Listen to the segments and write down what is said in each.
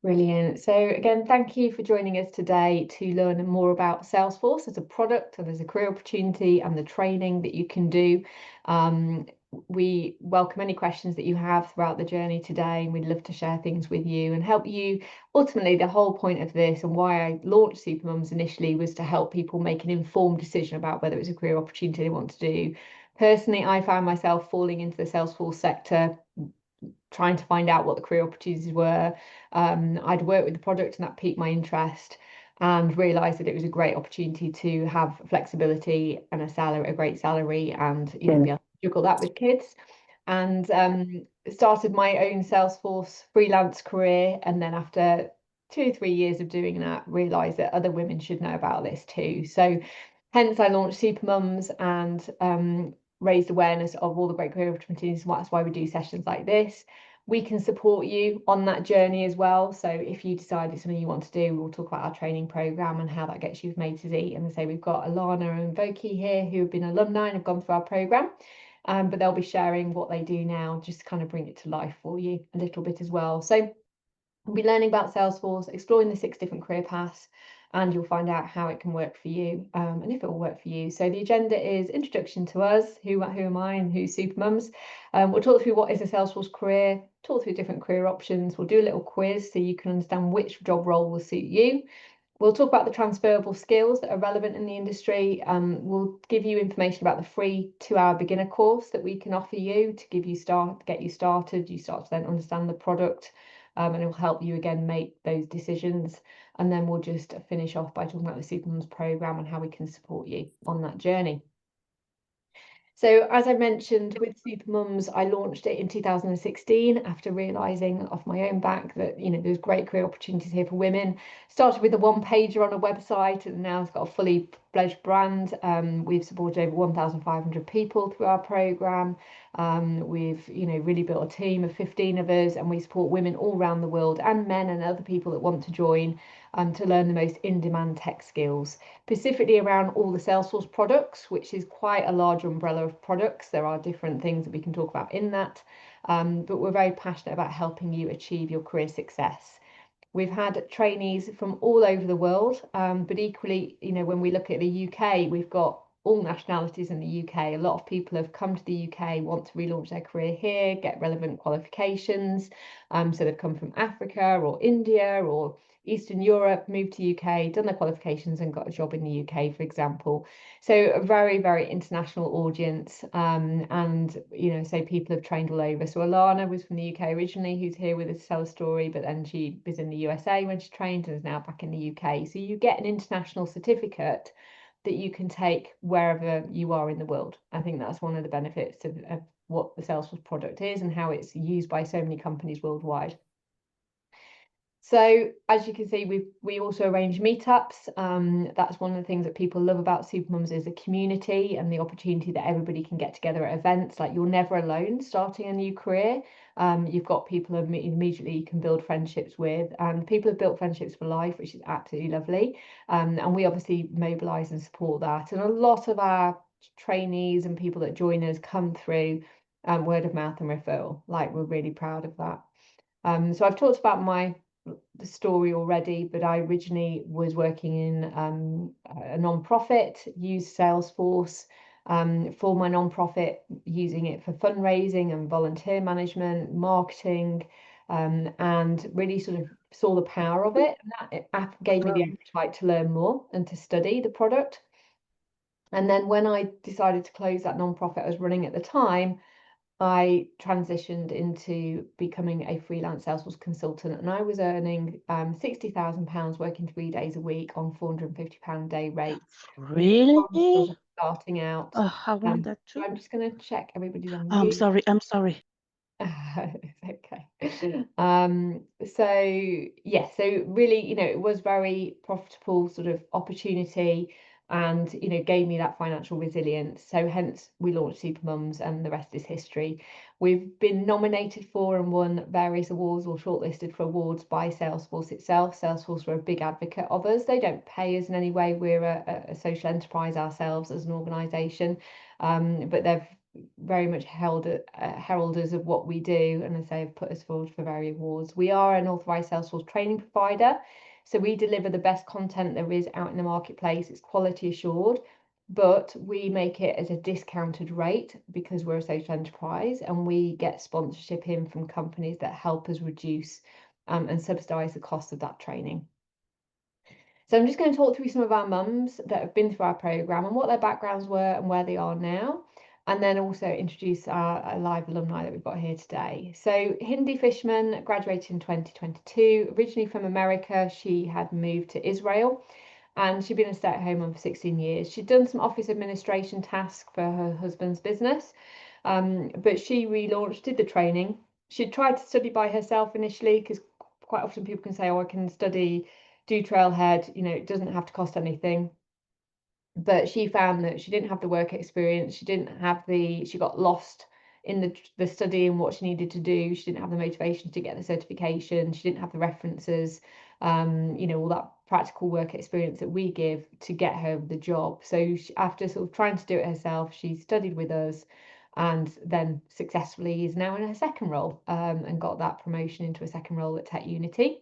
Brilliant. So again, thank you for joining us today to learn more about Salesforce as a product and as a career opportunity and the training that you can do. We welcome any questions that you have throughout the journey today, and we'd love to share things with you and help you. Ultimately, the whole point of this and why I launched Supermums initially was to help people make an informed decision about whether it's a career opportunity they want to do. Personally, I found myself falling into the Salesforce sector, trying to find out what the career opportunities were. I'd worked with the product and that piqued my interest, and realised that it was a great opportunity to have flexibility and a great salary, and be able to juggle that with kids. And started my own Salesforce freelance career, and then after 2 or 3 years of doing that, realised that other women should know about this too. So hence I launched Supermums and raised awareness of all the great career opportunities. That's why we do sessions like this. We can support you on that journey as well. So if you decide it's something you want to do, we'll talk about our training program and how that gets you from A to Z. And say we've got Alana and Voki here who have been alumni and have gone through our program, but they'll be sharing what they do now, just to kind of bring it to life for you a little bit as well. So we'll be learning about Salesforce, exploring the 6 different career paths, and you'll find out how it can work for you, and if it will work for you. So the agenda is introduction to us, who am I and who's Supermums. We'll talk through what is a Salesforce career, talk through different career options. We'll do a little quiz so you can understand which job role will suit you. We'll talk about the transferable skills that are relevant in the industry. We'll give you information about the free 2-hour beginner course that we can offer you to get you started. You start to then understand the product, and it will help you again make those decisions. And then we'll just finish off by talking about the Supermums program and how we can support you on that journey. So as I mentioned, with Supermums, I launched it in 2016 after realising off my own back that there's great career opportunities here for women. Started with a one-pager on a website, and now it's got a fully fledged brand. We've supported over 1,500 people through our programme. We've really built a team of 15 of us, and we support women all around the world and men and other people that want to join to learn the most in-demand tech skills, specifically around all the Salesforce products, which is quite a large umbrella of products. There are different things that we can talk about in that, but we're very passionate about helping you achieve your career success. We've had trainees from all over the world, but equally, when we look at the UK, we've got all nationalities in the UK. A lot of people have come to the UK, want to relaunch their career here, get relevant qualifications. So they've come from Africa or India or Eastern Europe, moved to UK, done their qualifications and got a job in the UK, for example. So a very, very international audience, and so people have trained all over. So Alana was from the UK originally, who's here with us to tell a story, but then she was in the USA when she trained and is now back in the UK. So you get an international certificate that you can take wherever you are in the world. I think that's one of the benefits of what the Salesforce product is and how it's used by so many companies worldwide. So as you can see, we also arrange meetups. That's one of the things that people love about Supermums is the community and the opportunity that everybody can get together at events. Like, you're never alone starting a new career. You've got people immediately you can build friendships with, and people have built friendships for life, which is absolutely lovely. And we obviously mobilise and support that. And a lot of our trainees and people that join us come through word of mouth and referral. Like, we're really proud of that. So I've talked about the story already, but I originally was working in a non-profit, used Salesforce for my non-profit, using it for fundraising and volunteer management, marketing, and really sort of saw the power of it. And that gave me the appetite to learn more and to study the product. And then when I decided to close that non-profit I was running at the time, I transitioned into becoming a freelance Salesforce consultant, and I was earning £60,000 working 3 days a week on £450 a day rates. Really? Starting out. Oh, I want that too. I'm just going to check everybody's on I'm mute. sorry. I'm sorry. Okay. So yeah, so really, it was very profitable sort of opportunity, and gave me that financial resilience. So hence we launched Supermums, and the rest is history. We've been nominated for and won various awards or shortlisted for awards by Salesforce itself. Salesforce were a big advocate of us. They don't pay us in any way. We're a social enterprise ourselves as an organisation, but they've very much heralders of what we do, and as I say, have put us forward for various awards. We are an authorised Salesforce training provider, so we deliver the best content there is out in the marketplace. It's quality assured, but we make it as a discounted rate because we're a social enterprise, and we get sponsorship in from companies that help us reduce and subsidise the cost of that training. So I'm just going to talk through some of our mums that have been through our programme and what their backgrounds were and where they are now, and then also introduce our live alumni that we've got here today. So Hindi Fishman graduated in 2022, originally from America. She had moved to Israel and she'd been a stay-at-home mum for 16 years. She'd done some office administration tasks for her husband's business, but she relaunched, did the training. She'd tried to study by herself initially, because quite often people can say, oh, I can study, do Trailhead, you know, it doesn't have to cost anything. But she found that she didn't have the work experience, she got lost in the study and what she needed to do. She didn't have the motivation to get the certification, she didn't have the references, you know, all that practical work experience that we give to get her the job. So after sort of trying to do it herself, she studied with us and then successfully is now in her second role, and got that promotion into a second role at Tech Unity.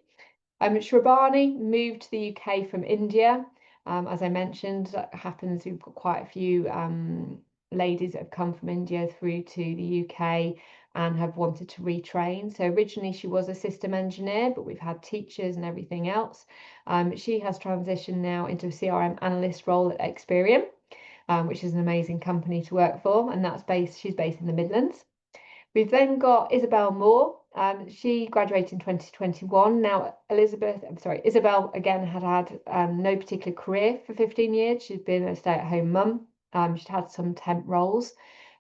Shrabani moved to the UK from India. As I mentioned, that happens, we've got quite a few ladies that have come from India through to the UK and have wanted to retrain. So originally she was a system engineer, but we've had teachers and everything else. She has transitioned now into a CRM analyst role at Experian, which is an amazing company to work for, and she's based in the Midlands. We've then got Isabel Moore. She graduated in 2021. Now, Isabel again had no particular career for 15 years. She's been a stay-at-home mum. She'd had some temp roles,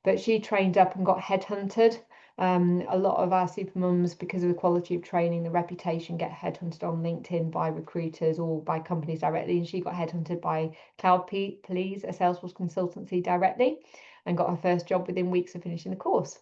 but she trained up and got headhunted. A lot of our Supermums, because of the quality of training, the reputation, get headhunted on LinkedIn by recruiters or by companies directly. And she got headhunted by Please, a Salesforce consultancy, directly, and got her first job within weeks of finishing the course.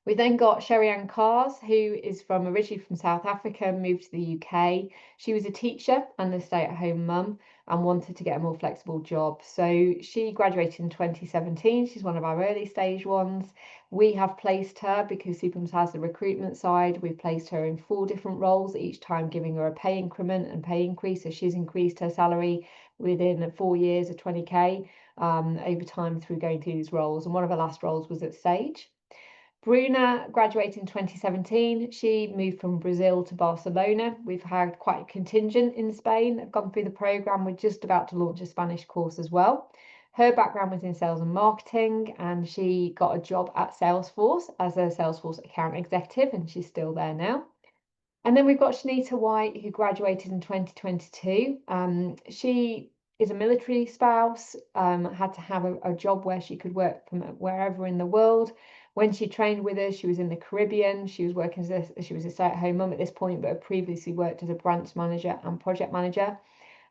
We then got Sherry-Ann Kars, who is originally from South Africa, moved to the UK. She was a teacher and a stay-at-home mum and wanted to get a more flexible job. So she graduated in 2017. She's one of our early stage ones. We have placed her, because Supermums has the recruitment side, we've placed her in 4 different roles, each time giving her a pay increment and pay increase. So she's increased her salary within 4 years of 20k over time through going through these roles. And one of her last roles was at Sage. Bruna graduated in 2017. She moved from Brazil to Barcelona. We've had quite a contingent in Spain that have gone through the programme. We're just about to launch a Spanish course as well. Her background was in sales and marketing, and she got a job at Salesforce as a Salesforce account executive, and she's still there now. And then we've got Shanita White, who graduated in 2022. She is a military spouse, had to have a job where she could work from wherever in the world. When she trained with us, she was in the Caribbean. She was working she was a stay-at-home mum at this point, but had previously worked as a branch manager and project manager,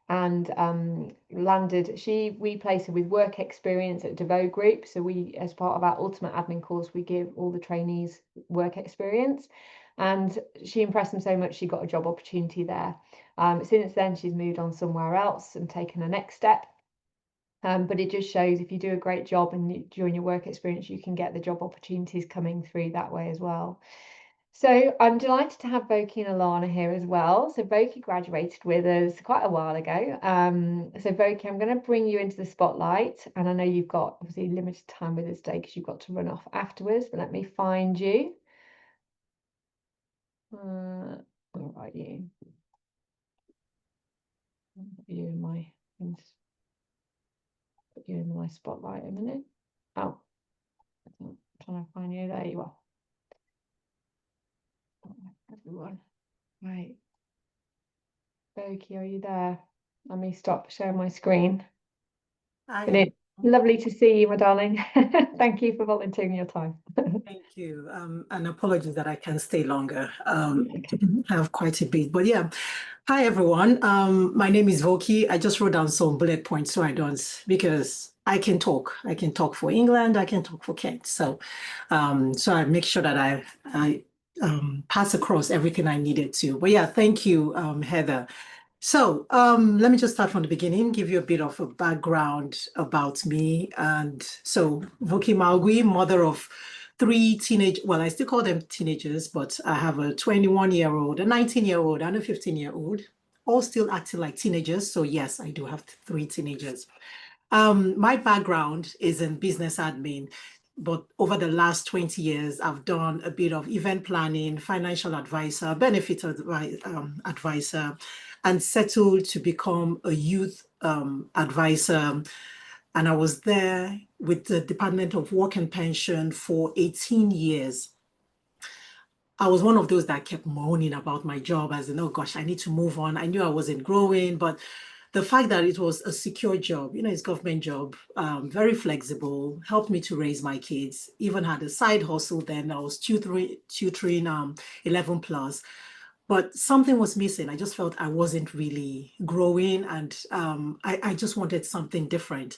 and we place her with work experience at Devo Group. So as part of our ultimate admin course, we give all the trainees work experience, and she impressed them so much she got a job opportunity there. Since then, she's moved on somewhere else and taken the next step. But it just shows if you do a great job and during your work experience, you can get the job opportunities coming through that way as well. So I'm delighted to have Voki and Alana here as well. So Voki graduated with us quite a while ago. So Voki, I'm going to bring you into the spotlight, and I know you've got obviously limited time with us today because you've got to run off afterwards, but let me find you. Where are you? You in my put you in my spotlight a minute. Oh, I'm trying to find you. There you are. Everyone, right. Voki, are you there? Let me stop sharing my screen. Lovely to see you, my darling. Thank you for volunteering your time. Thank you. And apologies that I can stay longer. I have quite a bit, but yeah. Hi, everyone. My name is Voki. I just wrote down some bullet points so I don't, because I can talk. I can talk for England. I can talk for Kent. So, so I make sure that I pass across everything I needed to. But yeah, thank you, Heather. So let me just start from the beginning, give you a bit of a background about me. And so Voki Maugui, mother of three teenage, well, I still call them teenagers, but I have a 21-year-old, a 19-year-old, and a 15-year-old, all still acting like teenagers. So yes, I do have three teenagers. My background is in business admin, but over the last 20 years, I've done a bit of event planning, financial advisor, advisor, and settled to become a youth advisor. And I was there with the Department of Work and Pension for 18 years. I was one of those that kept moaning about my job as in, oh gosh, I need to move on. I knew I wasn't growing, but the fact that it was a secure job, it's government job, very flexible, helped me to raise my kids, even had a side hustle then. I was tutoring 11 plus, but something was missing. I just felt I wasn't really growing and I just wanted something different.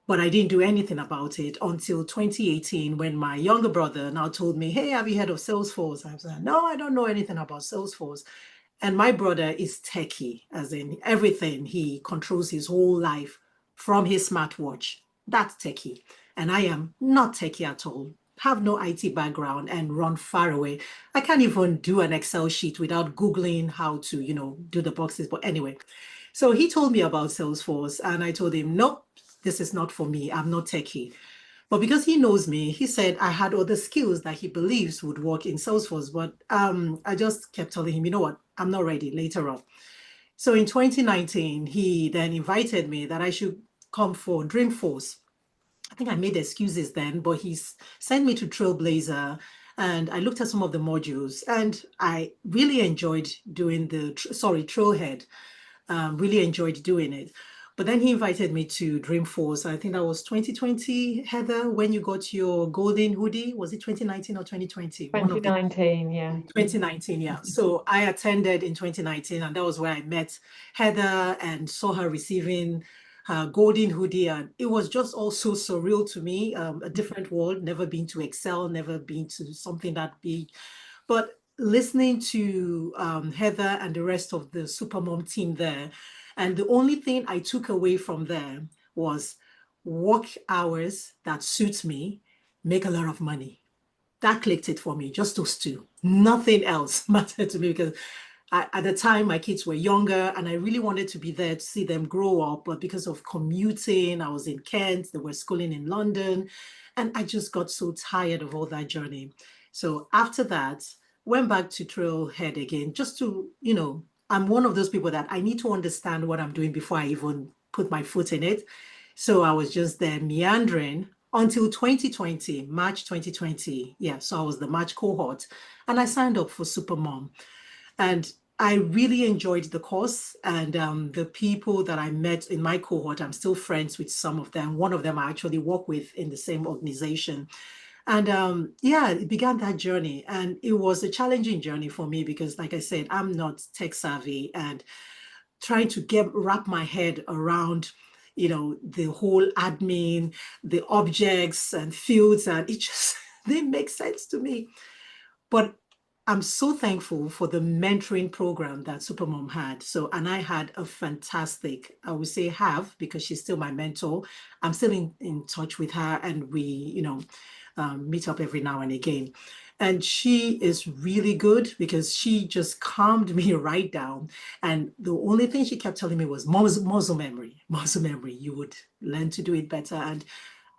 But I didn't do anything about it until 2018 when my younger brother now told me, hey, have you heard of Salesforce? I was like, no, I don't know anything about Salesforce. And my brother is techie, as in everything. He controls his whole life from his smartwatch. That's techie. And I am not techie at all. Have no IT background and run far away. I can't even do an Excel sheet without Googling how to, do the boxes. But anyway, so he told me about Salesforce and I told him, nope, this is not for me. I'm not techie. But because he knows me, he said I had other skills that he believes would work in Salesforce. But I just kept telling him, you know what, I'm not ready later on. So in 2019, he then invited me that I should come for Dreamforce. I think I made excuses then, but he sent me to Trailblazer and I looked at some of the modules and I really enjoyed doing Trailhead. Really enjoyed doing it. But then he invited me to Dreamforce. I think that was 2020, Heather, when you got your golden hoodie. Was it 2019 or 2020? 2019, yeah. 2019, yeah. So I attended in 2019, and that was where I met Heather and saw her receiving her golden hoodie. And it was just all so surreal to me, a different world, never been to Excel, never been to something that big. But listening to Heather and the rest of the Supermom team there, and the only thing I took away from there was work hours that suits me, make a lot of money. That clicked it for me, just those two. Nothing else mattered to me because at the time my kids were younger and I really wanted to be there to see them grow up. But because of commuting, I was in Kent, they were schooling in London, and I just got so tired of all that journey. So after that, went back to Trailhead again, just to, I'm one of those people that I need to understand what I'm doing before I even put my foot in it. So I was just there meandering until 2020, March 2020. Yeah, so I was the March cohort and I signed up for Supermom. And I really enjoyed the course and the people that I met in my cohort, I'm still friends with some of them. One of them I actually work with in the same organization. And yeah, it began that journey. And it was a challenging journey for me because, like I said, I'm not tech savvy and trying to wrap my head around the whole admin, the objects and fields, and it just didn't make sense to me. But I'm so thankful for the mentoring program that Supermom had. So, and I had a fantastic, I would say because she's still my mentor. I'm still in touch with her and we, meet up every now and again. And she is really good because she just calmed me right down. And the only thing she kept telling me was muscle memory, muscle memory. You would learn to do it better. And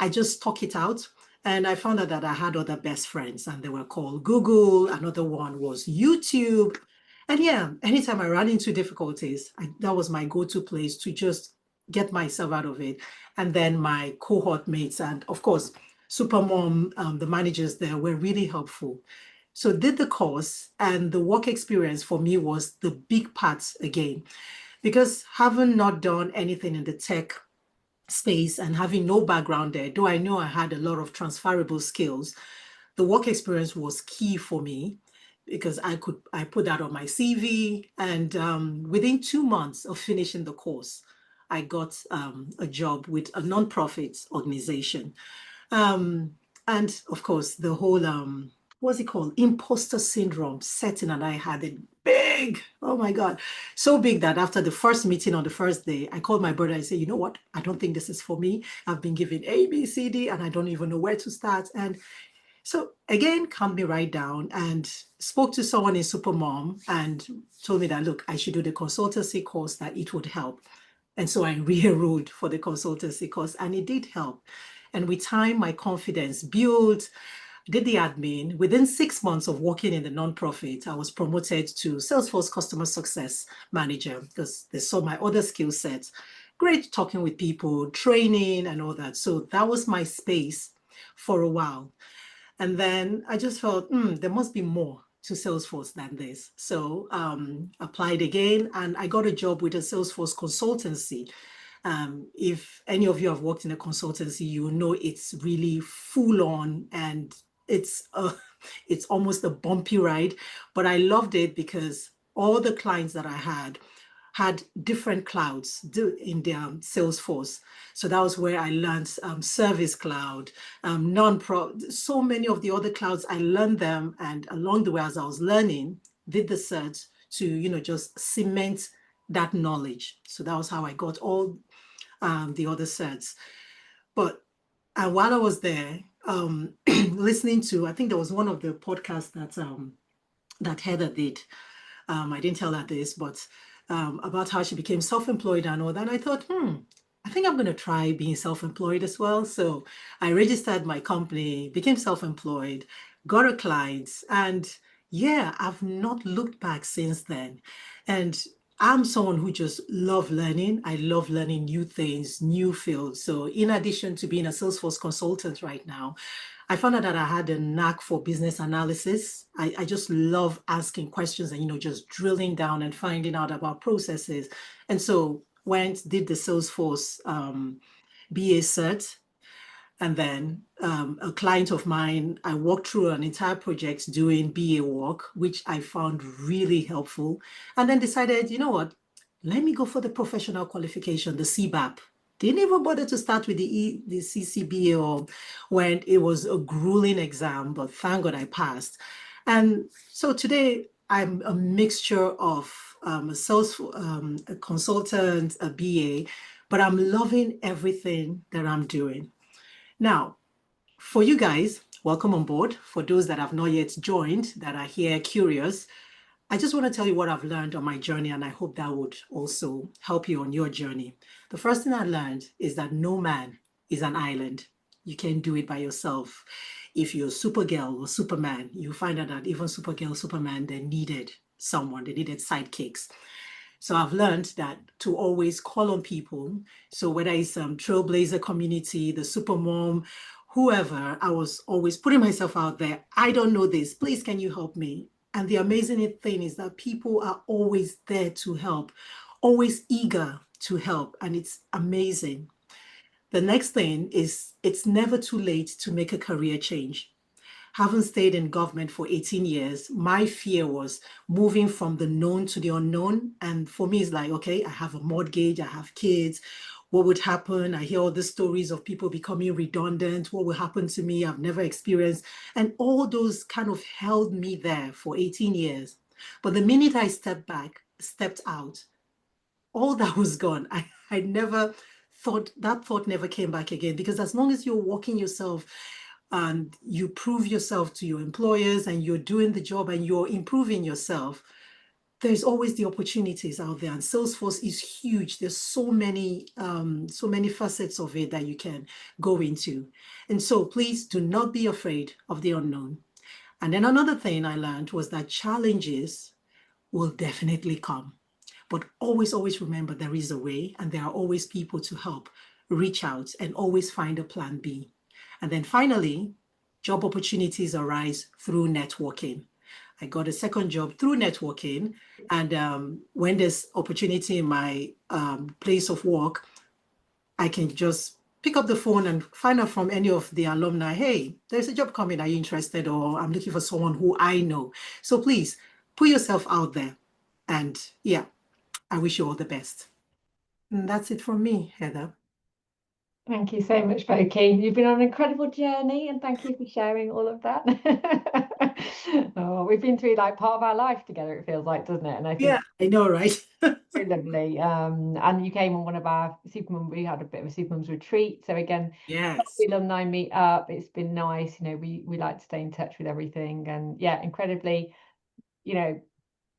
I just talk it out. And I found out that I had other best friends and they were called Google. Another one was YouTube. And yeah, anytime I ran into difficulties, that was my go-to place to just get myself out of it. And then my cohort mates and of course, Supermom, the managers there were really helpful. So did the course and the work experience for me was the big part again, because having not done anything in the tech space and having no background there, though I know I had a lot of transferable skills, the work experience was key for me because I put that on my CV. And within 2 months of finishing the course, I got a job with a nonprofit organization. Um, and of course, the whole, what's it called? Imposter syndrome setting, and I had it big. Oh my God. So big that after the first meeting on the first day, I called my brother and said, you know what? I don't think this is for me. I've been given A, B, C, D, and I don't even know where to start. And so again, calmed me right down and spoke to someone in Supermom and told me that, look, I should do the consultancy course, that it would help. And so I re-enrolled for the consultancy course, and it did help. And with time, my confidence built, did the admin. Within 6 months of working in the nonprofit, I was promoted to Salesforce Customer Success Manager because they saw my other skill sets. Great talking with people, training and all that. So that was my space for a while. And then I just felt, there must be more to Salesforce than this. So applied again, and I got a job with a Salesforce consultancy. If any of you have worked in a consultancy, you know it's really full on, and it's almost a bumpy ride. But I loved it because all the clients that I had different clouds in their Salesforce. So that was where I learned Service Cloud, so many of the other clouds, I learned them. And along the way, as I was learning, did the search to, just cement that knowledge. So that was how I got all the other certs. But while I was there, listening to, I think there was one of the podcasts that Heather did. I didn't tell her this, but about how she became self-employed and all that. And I thought, I think I'm going to try being self-employed as well. So I registered my company, became self-employed, got a client, and yeah, I've not looked back since then. And I'm someone who just love learning. I love learning new things, new fields. So in addition to being a Salesforce consultant right now, I found out that I had a knack for business analysis. I just love asking questions and, just drilling down and finding out about processes. And so did the Salesforce BA cert. And then a client of mine, I walked through an entire project doing BA work, which I found really helpful. And then decided, you know what, let me go for the professional qualification, the CBAP. Didn't even bother to start with the CCBA or when it was a grueling exam, but thank God I passed. And so today I'm a mixture of a consultant, a BA, but I'm loving everything that I'm doing. Now, for you guys, welcome on board. For those that have not yet joined, that are here curious, I just want to tell you what I've learned on my journey, and I hope that would also help you on your journey. The first thing I learned is that no man is an island. You can't do it by yourself. If you're Supergirl or Superman, you find out that even Supergirl, Superman, they needed someone, they needed sidekicks. So I've learned that to always call on people. So whether it's Trailblazer community, the Supermom, whoever, I was always putting myself out there. I don't know this. Please, can you help me? And the amazing thing is that people are always there to help, always eager to help. And it's amazing. The next thing is it's never too late to make a career change. Having stayed in government for 18 years, my fear was moving from the known to the unknown. And for me, it's like, okay, I have a mortgage, I have kids. What would happen? I hear all the stories of people becoming redundant. What will happen to me? I've never experienced. And all those kind of held me there for 18 years. But the minute I stepped out, all that was gone. I never thought, that thought never came back again, because as long as you're working yourself and you prove yourself to your employers and you're doing the job and you're improving yourself, there's always the opportunities out there. And Salesforce is huge. There's so many facets of it that you can go into. And so please do not be afraid of the unknown. And then another thing I learned was that challenges will definitely come. But always, always remember there is a way, and there are always people to help. Reach out and always find a plan B. And then finally, job opportunities arise through networking. I got a second job through networking. And when there's opportunity in my place of work, I can just pick up the phone and find out from any of the alumni, hey, there's a job coming, are you interested? Or I'm looking for someone who I know. So please put yourself out there. And yeah, I wish you all the best. And that's it from me, Heather. Thank you so much, Voki. You've been on an incredible journey, and thank you for sharing all of that. Oh, we've been through like part of our life together, it feels like, doesn't it? And I think Yeah, I know, right? so lovely. And you came on one of our Supermum, we had a bit of a Supermums retreat. So again, Yes. the alumni meet up. It's been nice. You know, we like to stay in touch with everything. And yeah, incredibly, you know,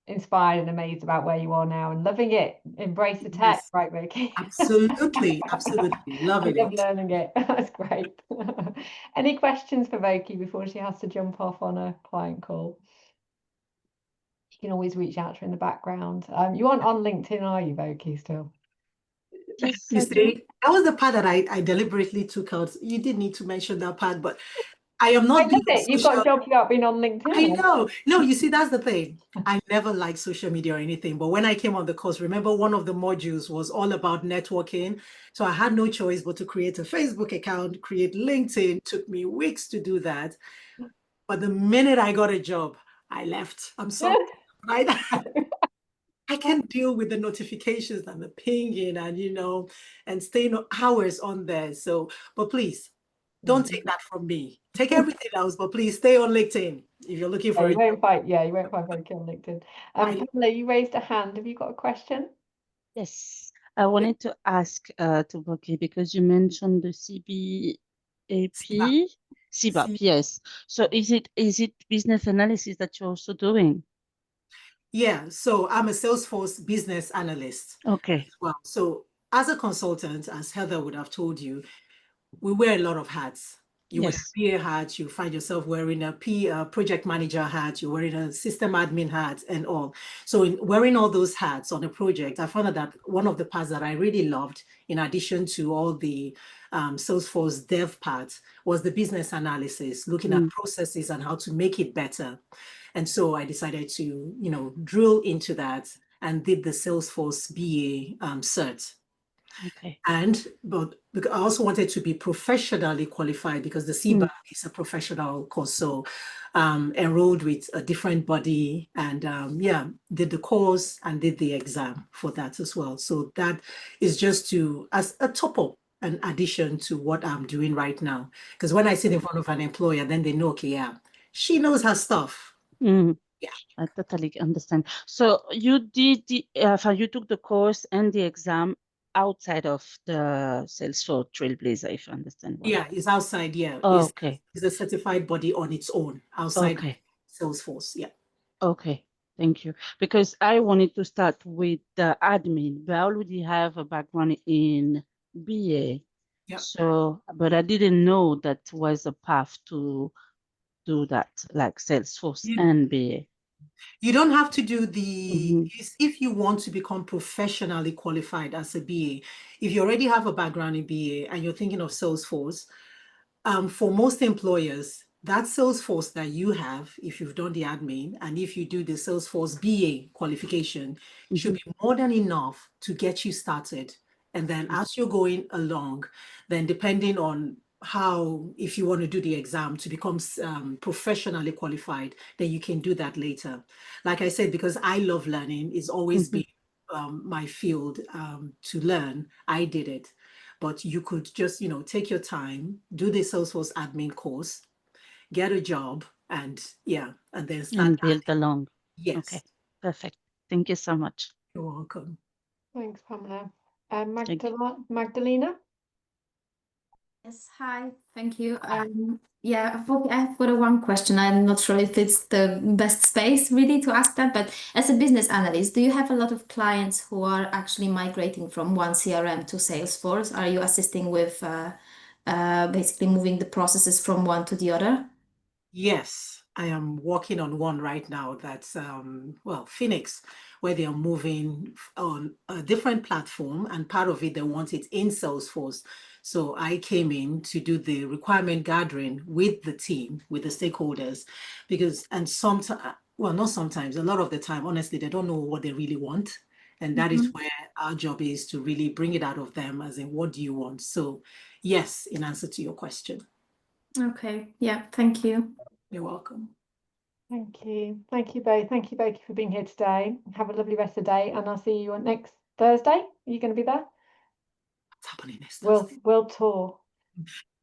inspired and amazed about where you are now and loving it. Embrace the tech, Yes. right, Vicky? Absolutely, absolutely. I Loving love it. learning it. That's great. Any questions for Voki before she has to jump off on a client call? You can always reach out to her in the background. You aren't on LinkedIn, are you, Voki, still? Yes, You I do. see, that was the part that I deliberately took out. You did need to mention that part, but I am not I big love on it. You've got social. a job without being on LinkedIn. I know. No, you see, that's the thing. I never liked social media or anything. But when I came on the course, remember one of the modules was all about networking. So I had no choice but to create a Facebook account, create LinkedIn. Took me weeks to do that. But the minute I got a job, I left. I'm sorry. Right? I can deal with the notifications and the pinging and, and staying hours on there. So, but please don't take that from me. Take everything else, but please stay on LinkedIn if you're looking for You a won't find, you won't find Voki on LinkedIn. I- Pamela, you raised a hand. Have you got a question? Yes. I wanted to ask to Boki because you mentioned the CBAP, CBAP, yes. So is it business analysis that you're also doing? Yeah, so I'm a Salesforce business analyst Okay. as well. So as a consultant, as Heather would have told you, we wear a lot of hats. You wear Yes. a PA hat, you find yourself wearing a project manager hat, you're wearing a system admin hat and all. So in wearing all those hats on a project, I found out that one of the parts that I really loved, in addition to all the Salesforce dev parts, was the business analysis, looking at processes and how to make it better. And so I decided to, drill into that and did the Salesforce BA cert. Okay. But I also wanted to be professionally qualified because the CBAP is a professional course. So enrolled with a different body and did the course and did the exam for that as well. So that is just as a top up, an addition to what I'm doing right now. Because when I sit in front of an employer, then they know, okay, yeah, she knows her stuff. Yeah. I totally understand. So you did you took the course and the exam outside of the Salesforce Trailblazer, if I understand well. Yeah, it's outside. Yeah, Oh, okay. It's a certified body on its own outside Okay. Salesforce. Yeah. Okay. Thank you. Because I wanted to start with the admin, but I already have a background in BA. Yeah. So, but I didn't know that was a path to do that, like Salesforce and BA. You don't have to do if you want to become professionally qualified as a BA, if you already have a background in BA and you're thinking of Salesforce, for most employers, that Salesforce that you have, if you've done the admin, and if you do the Salesforce BA qualification, should be more than enough to get you started. And then as you're going along, then depending on if you want to do the exam to become professionally qualified, then you can do that later. Like I said, because I love learning, it's always been my field to learn. I did it. But you could just, take your time, do the Salesforce admin course, get a job, and then start And build along. Yes. Okay, perfect. Thank you so much. You're welcome. Thanks, Pamela. Magdalena? Yes, hi, thank you. Yeah, I've got one question. I'm not sure if it's the best space really to ask that, but as a business analyst, do you have a lot of clients who are actually migrating from one CRM to Salesforce? Are you assisting with basically moving the processes from one to the other? Yes, I am working on one right now that's Phoenix, where they are moving on a different platform, and part of it they want it in Salesforce. So I came in to do the requirement gathering with the team, with the stakeholders, and sometimes, well, not sometimes, a lot of the time, honestly, they don't know what they really want. And that is where our job is to really bring it out of them, as in, what do you want? So yes, in answer to your question. Okay, yeah, thank you. You're welcome. Thank you. Thank you both. Thank you, Voki, for being here today. Have a lovely rest of the day, and I'll see you on next Thursday. Are you going to be there? what's happening next World Thursday? World Tour.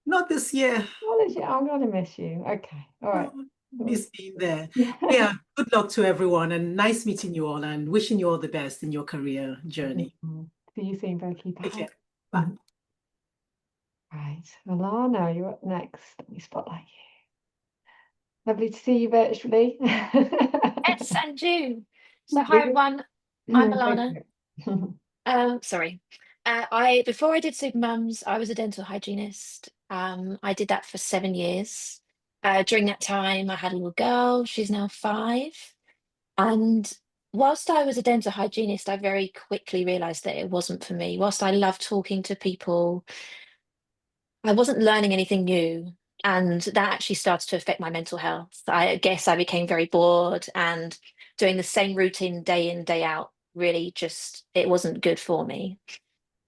Not this year. What is it? I'm gonna miss you. Okay, all right. Miss being there. Yeah, good luck to everyone and nice meeting you all and wishing you all the best in your career journey. See you soon, Voki. Take Bye. care. Bye. Right, Alana, you're up next. Let me spotlight you. Lovely to see you virtually. Yes, and you. So hi everyone, I'm Alana. Sorry. Before I did Supermums, I was a dental hygienist. I did that for 7 years. During that time, I had a little girl. She's now 5. And whilst I was a dental hygienist, I very quickly realised that it wasn't for me. Whilst I loved talking to people, I wasn't learning anything new. And that actually started to affect my mental health. I guess I became very bored and doing the same routine day in, day out, really just, it wasn't good for me.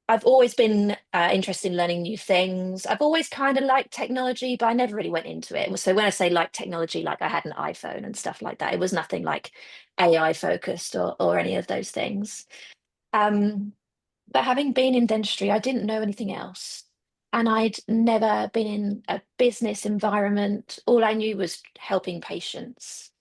I've always been interested in learning new things. I've always kind of liked technology, but I never really went into it. So when I say like technology, like I had an iPhone and stuff like that, it was nothing like AI focused or any of those things. But having been in dentistry, I didn't know anything else. And I'd never been in a business environment. All I knew was helping patients.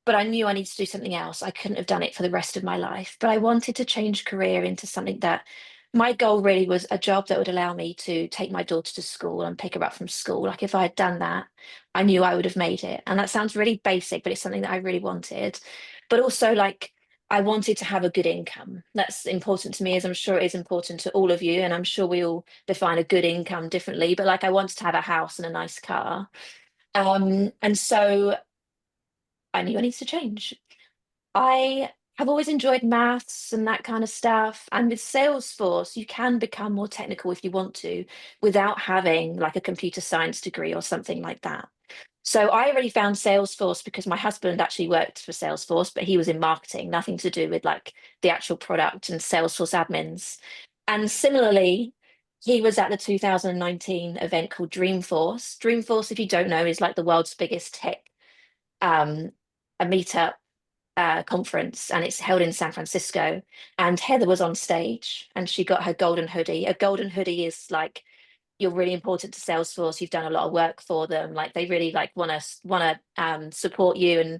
But I knew I needed to do something else. I couldn't have done it for the rest of my life. But I wanted to change career into something that my goal really was a job that would allow me to take my daughter to school and pick her up from school. Like if I had done that, I knew I would have made it. And that sounds really basic, but it's something that I really wanted. But also like I wanted to have a good income. That's important to me, as I'm sure it is important to all of you. And I'm sure we all define a good income differently, but like I wanted to have a house and a nice car. And so I knew I needed to change. I have always enjoyed maths and that kind of stuff. And with Salesforce, you can become more technical if you want to, without having like a computer science degree or something like that. So I already found Salesforce because my husband actually worked for Salesforce, but he was in marketing, nothing to do with like the actual product and Salesforce admins. And similarly, he was at the 2019 event called Dreamforce. Dreamforce, if you don't know, is like the world's biggest tech a meetup conference, and it's held in San Francisco. And Heather was on stage and she got her golden hoodie. A golden hoodie is like you're really important to Salesforce. You've done a lot of work for them. Like they really like want to support you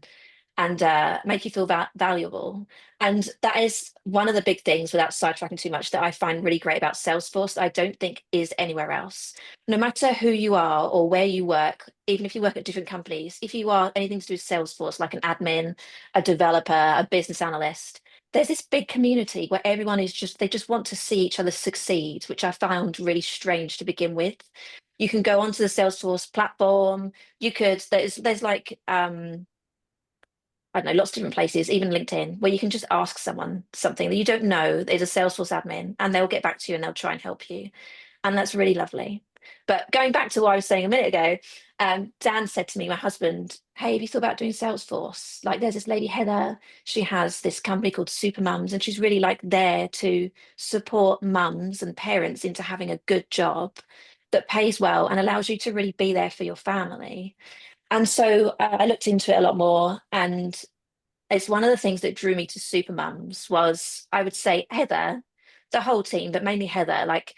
and make you feel valuable. And that is one of the big things, without sidetracking too much, that I find really great about Salesforce that I don't think is anywhere else. No matter who you are or where you work, even if you work at different companies, if you are anything to do with Salesforce, like an admin, a developer, a business analyst, there's this big community where everyone is they just want to see each other succeed, which I found really strange to begin with. You can go onto the Salesforce platform. There's like I don't know, lots of different places, even LinkedIn, where you can just ask someone something that you don't know is a Salesforce admin, and they'll get back to you and they'll try and help you. And that's really lovely. But going back to what I was saying a minute ago, Dan said to me, my husband, hey, have you thought about doing Salesforce? Like there's this lady, Heather, she has this company called Supermums, and she's really like there to support mums and parents into having a good job that pays well and allows you to really be there for your family. And so I looked into it a lot more, and it's one of the things that drew me to Supermums was, I would say, Heather, the whole team, but mainly Heather. Like,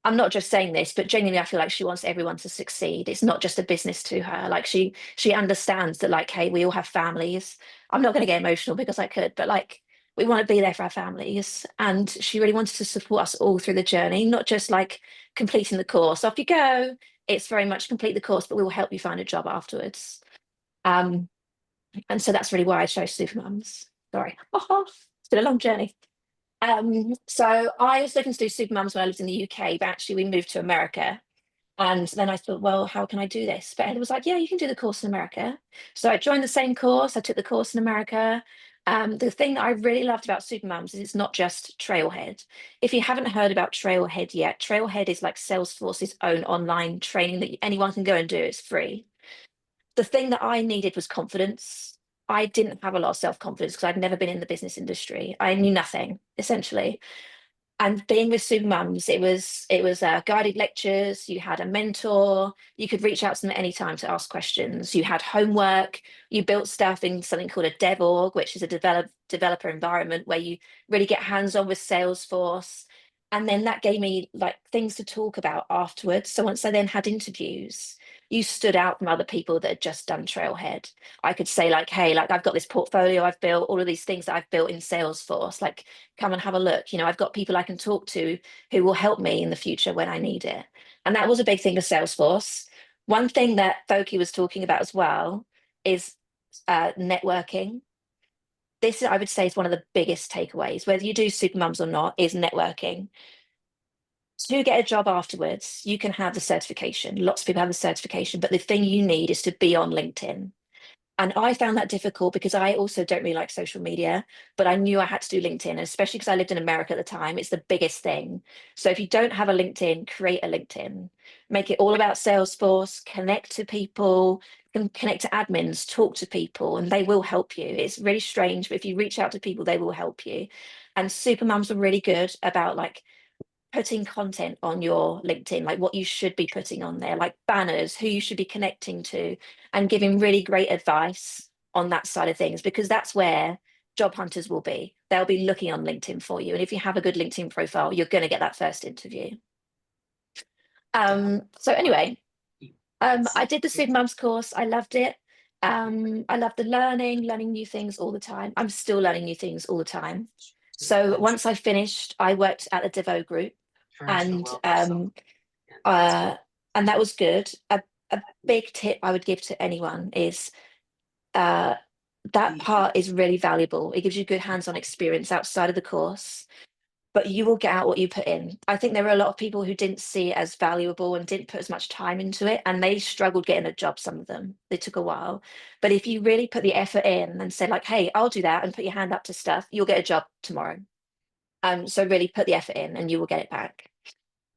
I'm not just saying this, but genuinely, I feel like she wants everyone to succeed. It's not just a business to her. Like she understands that, like, hey, we all have families. I'm not going to get emotional because I could, but like, we want to be there for our families. And she really wanted to support us all through the journey, not just like completing the course. Off you go. It's very much complete the course, but we will help you find a job afterwards. And so that's really why I chose Supermums. Sorry, it's been a long journey. So I was looking to do Supermums when I lived in the UK, but actually we moved to America. And then I thought, well, how can I do this? But Heather was like, yeah, you can do the course in America. So I joined the same course. I took the course in America. The thing that I really loved about Supermums is it's not just Trailhead. If you haven't heard about Trailhead yet, Trailhead is like Salesforce's own online training that anyone can go and do. It's free. The thing that I needed was confidence. I didn't have a lot of self-confidence because I'd never been in the business industry. I knew nothing, essentially. And being with Supermums, it was guided lectures. You had a mentor. You could reach out to them at any time to ask questions. You had homework. You built stuff in something called a dev org, which is a developer environment where you really get hands-on with Salesforce. And then that gave me like things to talk about afterwards. So once I then had interviews, you stood out from other people that had just done Trailhead. I could say like, hey, like I've got this portfolio I've built, all of these things that I've built in Salesforce, like come and have a look. You know, I've got people I can talk to who will help me in the future when I need it. And that was a big thing for Salesforce. One thing that Voki was talking about as well is networking. This, I would say, is one of the biggest takeaways, whether you do Supermums or not, is networking. To get a job afterwards, you can have the certification. Lots of people have the certification, but the thing you need is to be on LinkedIn. And I found that difficult because I also don't really like social media, but I knew I had to do LinkedIn, especially because I lived in America at the time. It's the biggest thing. So if you don't have a LinkedIn, create a LinkedIn. Make it all about Salesforce, connect to people, connect to admins, talk to people, and they will help you. It's really strange, but if you reach out to people, they will help you. And Supermums are really good about like putting content on your LinkedIn, like what you should be putting on there, like banners, who you should be connecting to, and giving really great advice on that side of things, because that's where job hunters will be. They'll be looking on LinkedIn for you. And if you have a good LinkedIn profile, you're going to get that first interview. So anyway, I did the Supermums course. I loved it. I loved the learning new things all the time. I'm still learning new things all the time. So once I finished, I worked at the Devo group, and that was good. A big tip I would give to anyone is that part is really valuable. It gives you good hands-on experience outside of the course, but you will get out what you put in. I think there were a lot of people who didn't see it as valuable and didn't put as much time into it, and they struggled getting a job, some of them. It took a while. But if you really put the effort in and say like, hey, I'll do that, and put your hand up to stuff, you'll get a job tomorrow. So really put the effort in and you will get it back.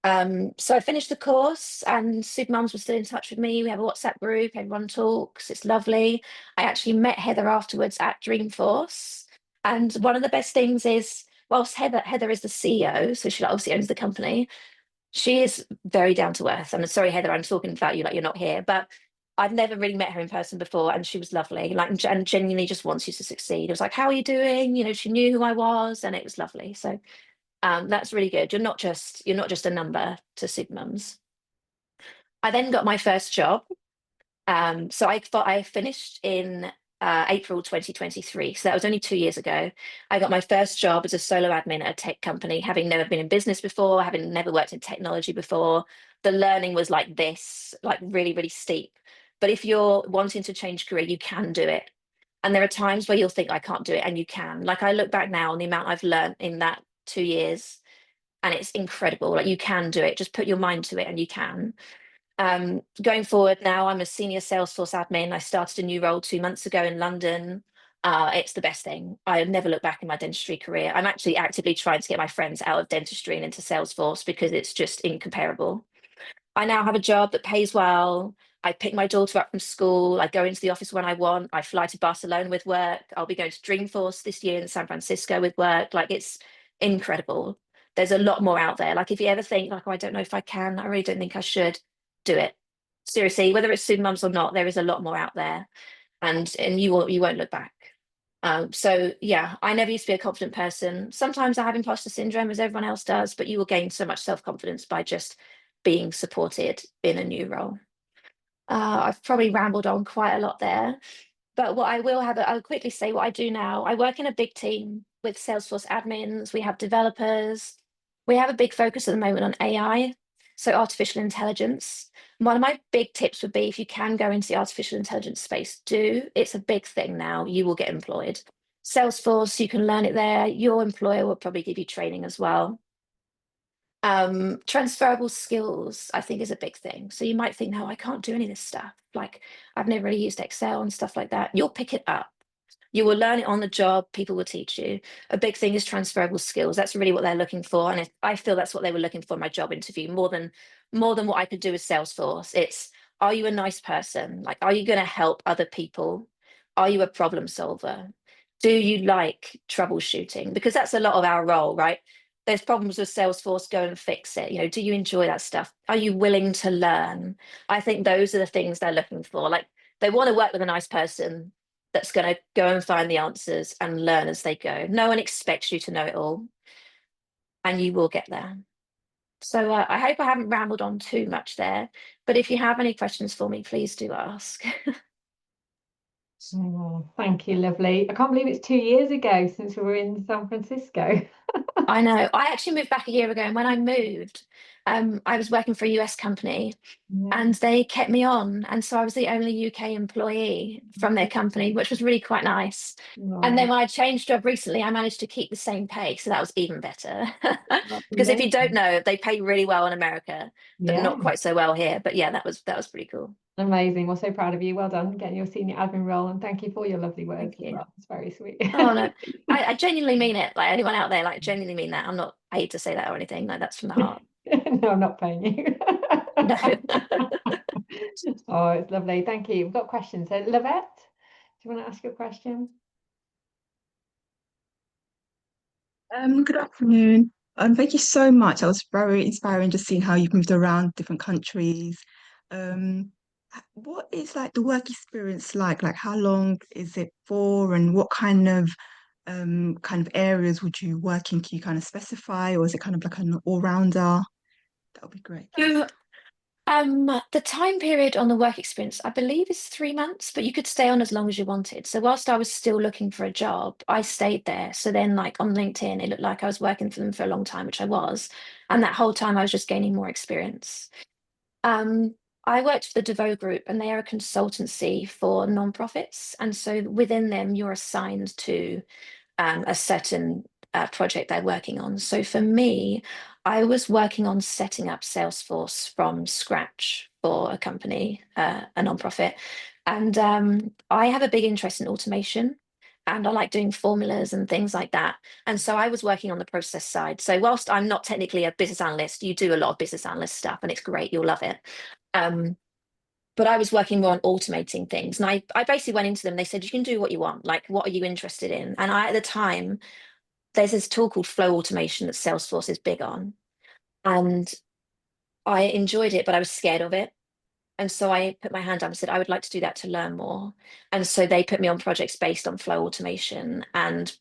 So I finished the course, and Supermums was still in touch with me. We have a WhatsApp group, everyone talks, it's lovely. I actually met Heather afterwards at Dreamforce. And one of the best things is, whilst Heather is the CEO, so she obviously owns the company, she is very down to earth. I'm sorry, Heather, I'm talking about you like you're not here, but I've never really met her in person before, and she was lovely, like, and genuinely just wants you to succeed. It was like, how are you doing? You know, she knew who I was, and it was lovely. So that's really good. You're not just a number to Supermums. I then got my first job. So I finished in April 2023. So that was only 2 years ago. I got my first job as a solo admin at a tech company, having never been in business before, having never worked in technology before. The learning was like this, like really, really steep. But if you're wanting to change career, you can do it. And there are times where you'll think, I can't do it, and you can. Like, I look back now on the amount I've learned in that 2 years, and it's incredible. Like, you can do it. Just put your mind to it and you can. Going forward now, I'm a senior Salesforce admin. I started a new role 2 months ago in London. It's the best thing. I never look back in my dentistry career. I'm actually actively trying to get my friends out of dentistry and into Salesforce because it's just incomparable. I now have a job that pays well. I pick my daughter up from school. I go into the office when I want. I fly to Barcelona with work. I'll be going to Dreamforce this year in San Francisco with work. Like, it's incredible. There's a lot more out there. Like, if you ever think like, oh, I don't know if I can, I really don't think I should, do it. Seriously, whether it's Supermums or not, there is a lot more out there, and you won't look back. So yeah, I never used to be a confident person. Sometimes I have imposter syndrome, as everyone else does, but you will gain so much self-confidence by just being supported in a new role. I've probably rambled on quite a lot there, but what I will have, I'll quickly say what I do now. I work in a big team with Salesforce admins. We have developers. We have a big focus at the moment on AI, so artificial intelligence. One of my big tips would be, if you can go into the artificial intelligence space, do. It's a big thing now. You will get employed. Salesforce, you can learn it there. Your employer will probably give you training as well. Transferable skills, I think, is a big thing. So you might think, no, I can't do any of this stuff. Like, I've never really used Excel and stuff like that. You'll pick it up. You will learn it on the job. People will teach you. A big thing is transferable skills. That's really what they're looking for. And I feel that's what they were looking for in my job interview, more than what I could do with Salesforce. It's, are you a nice person? Like, are you going to help other people? Are you a problem solver? Do you like troubleshooting? Because that's a lot of our role, right? There's problems with Salesforce, go and fix it. You know, do you enjoy that stuff? Are you willing to learn? I think those are the things they're looking for. Like, they want to work with a nice person that's going to go and find the answers and learn as they go. No one expects you to know it all. and you will get there. So I hope I haven't rambled on too much there, but if you have any questions for me, please do ask. Oh, thank you, lovely. I can't believe it's 2 years ago since we were in San Francisco. I know. I actually moved back a year ago, and when I moved, I was working for a US company, and they kept me on, and so I was the only UK employee from their company, which was really quite nice. And then when I changed job recently, I managed to keep the same pay, so that was even better. Because if you don't know, they pay really well in America, but not quite so well here. But yeah, that was pretty cool. Amazing. We're so proud of you. Well done getting your senior admin role, and thank you for your lovely words as well. It's very sweet. Oh no, I genuinely mean it. Like, anyone out there, like, genuinely mean that. I'm not paid to say that or anything. Like, that's from the heart. No, I'm not paying you. No. Oh, it's lovely. Thank you. We've got questions. So, Lavette, do you want to ask your question? Good afternoon. Thank you so much. That was very inspiring just seeing how you've moved around different countries. What is like the work experience like? Like how long is it for, and what kind of areas would you work in? Can you kind of specify, or is it kind of like an all-rounder? That would be great. So, the time period on the work experience, I believe, is 3 months, but you could stay on as long as you wanted. So whilst I was still looking for a job, I stayed there. So then, like, on LinkedIn, it looked like I was working for them for a long time, which I was. And that whole time I was just gaining more experience. I worked for the DeVoe Group, and they are a consultancy for nonprofits. And so within them, you're assigned to a certain project they're working on. So for me, I was working on setting up Salesforce from scratch for a company, a nonprofit. And I have a big interest in automation, and I like doing formulas and things like that. And so I was working on the process side. So whilst I'm not technically a business analyst, you do a lot of business analyst stuff, and it's great. You'll love it. But I was working more on automating things. And I basically went into them. They said, you can do what you want. Like, what are you interested in? And I, at the time, there's this tool called flow automation that Salesforce is big on. And I enjoyed it, but I was scared of it. And so I put my hand up and said, I would like to do that to learn more. And so they put me on projects based on flow automation and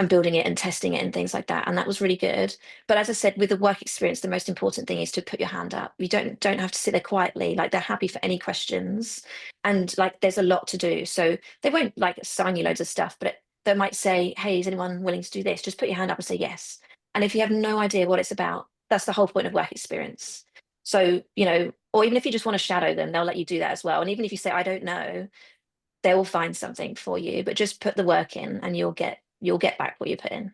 building it and testing it and things like that. And that was really good. But as I said, with the work experience, the most important thing is to put your hand up. You don't have to sit there quietly. Like, they're happy for any questions. And like, there's a lot to do. So they won't like assign you loads of stuff, but they might say, hey, is anyone willing to do this? Just put your hand up and say yes. And if you have no idea what it's about, that's the whole point of work experience. So, or even if you just want to shadow them, they'll let you do that as well. And even if you say, I don't know, they will find something for you, but just put the work in and you'll get back what you put in.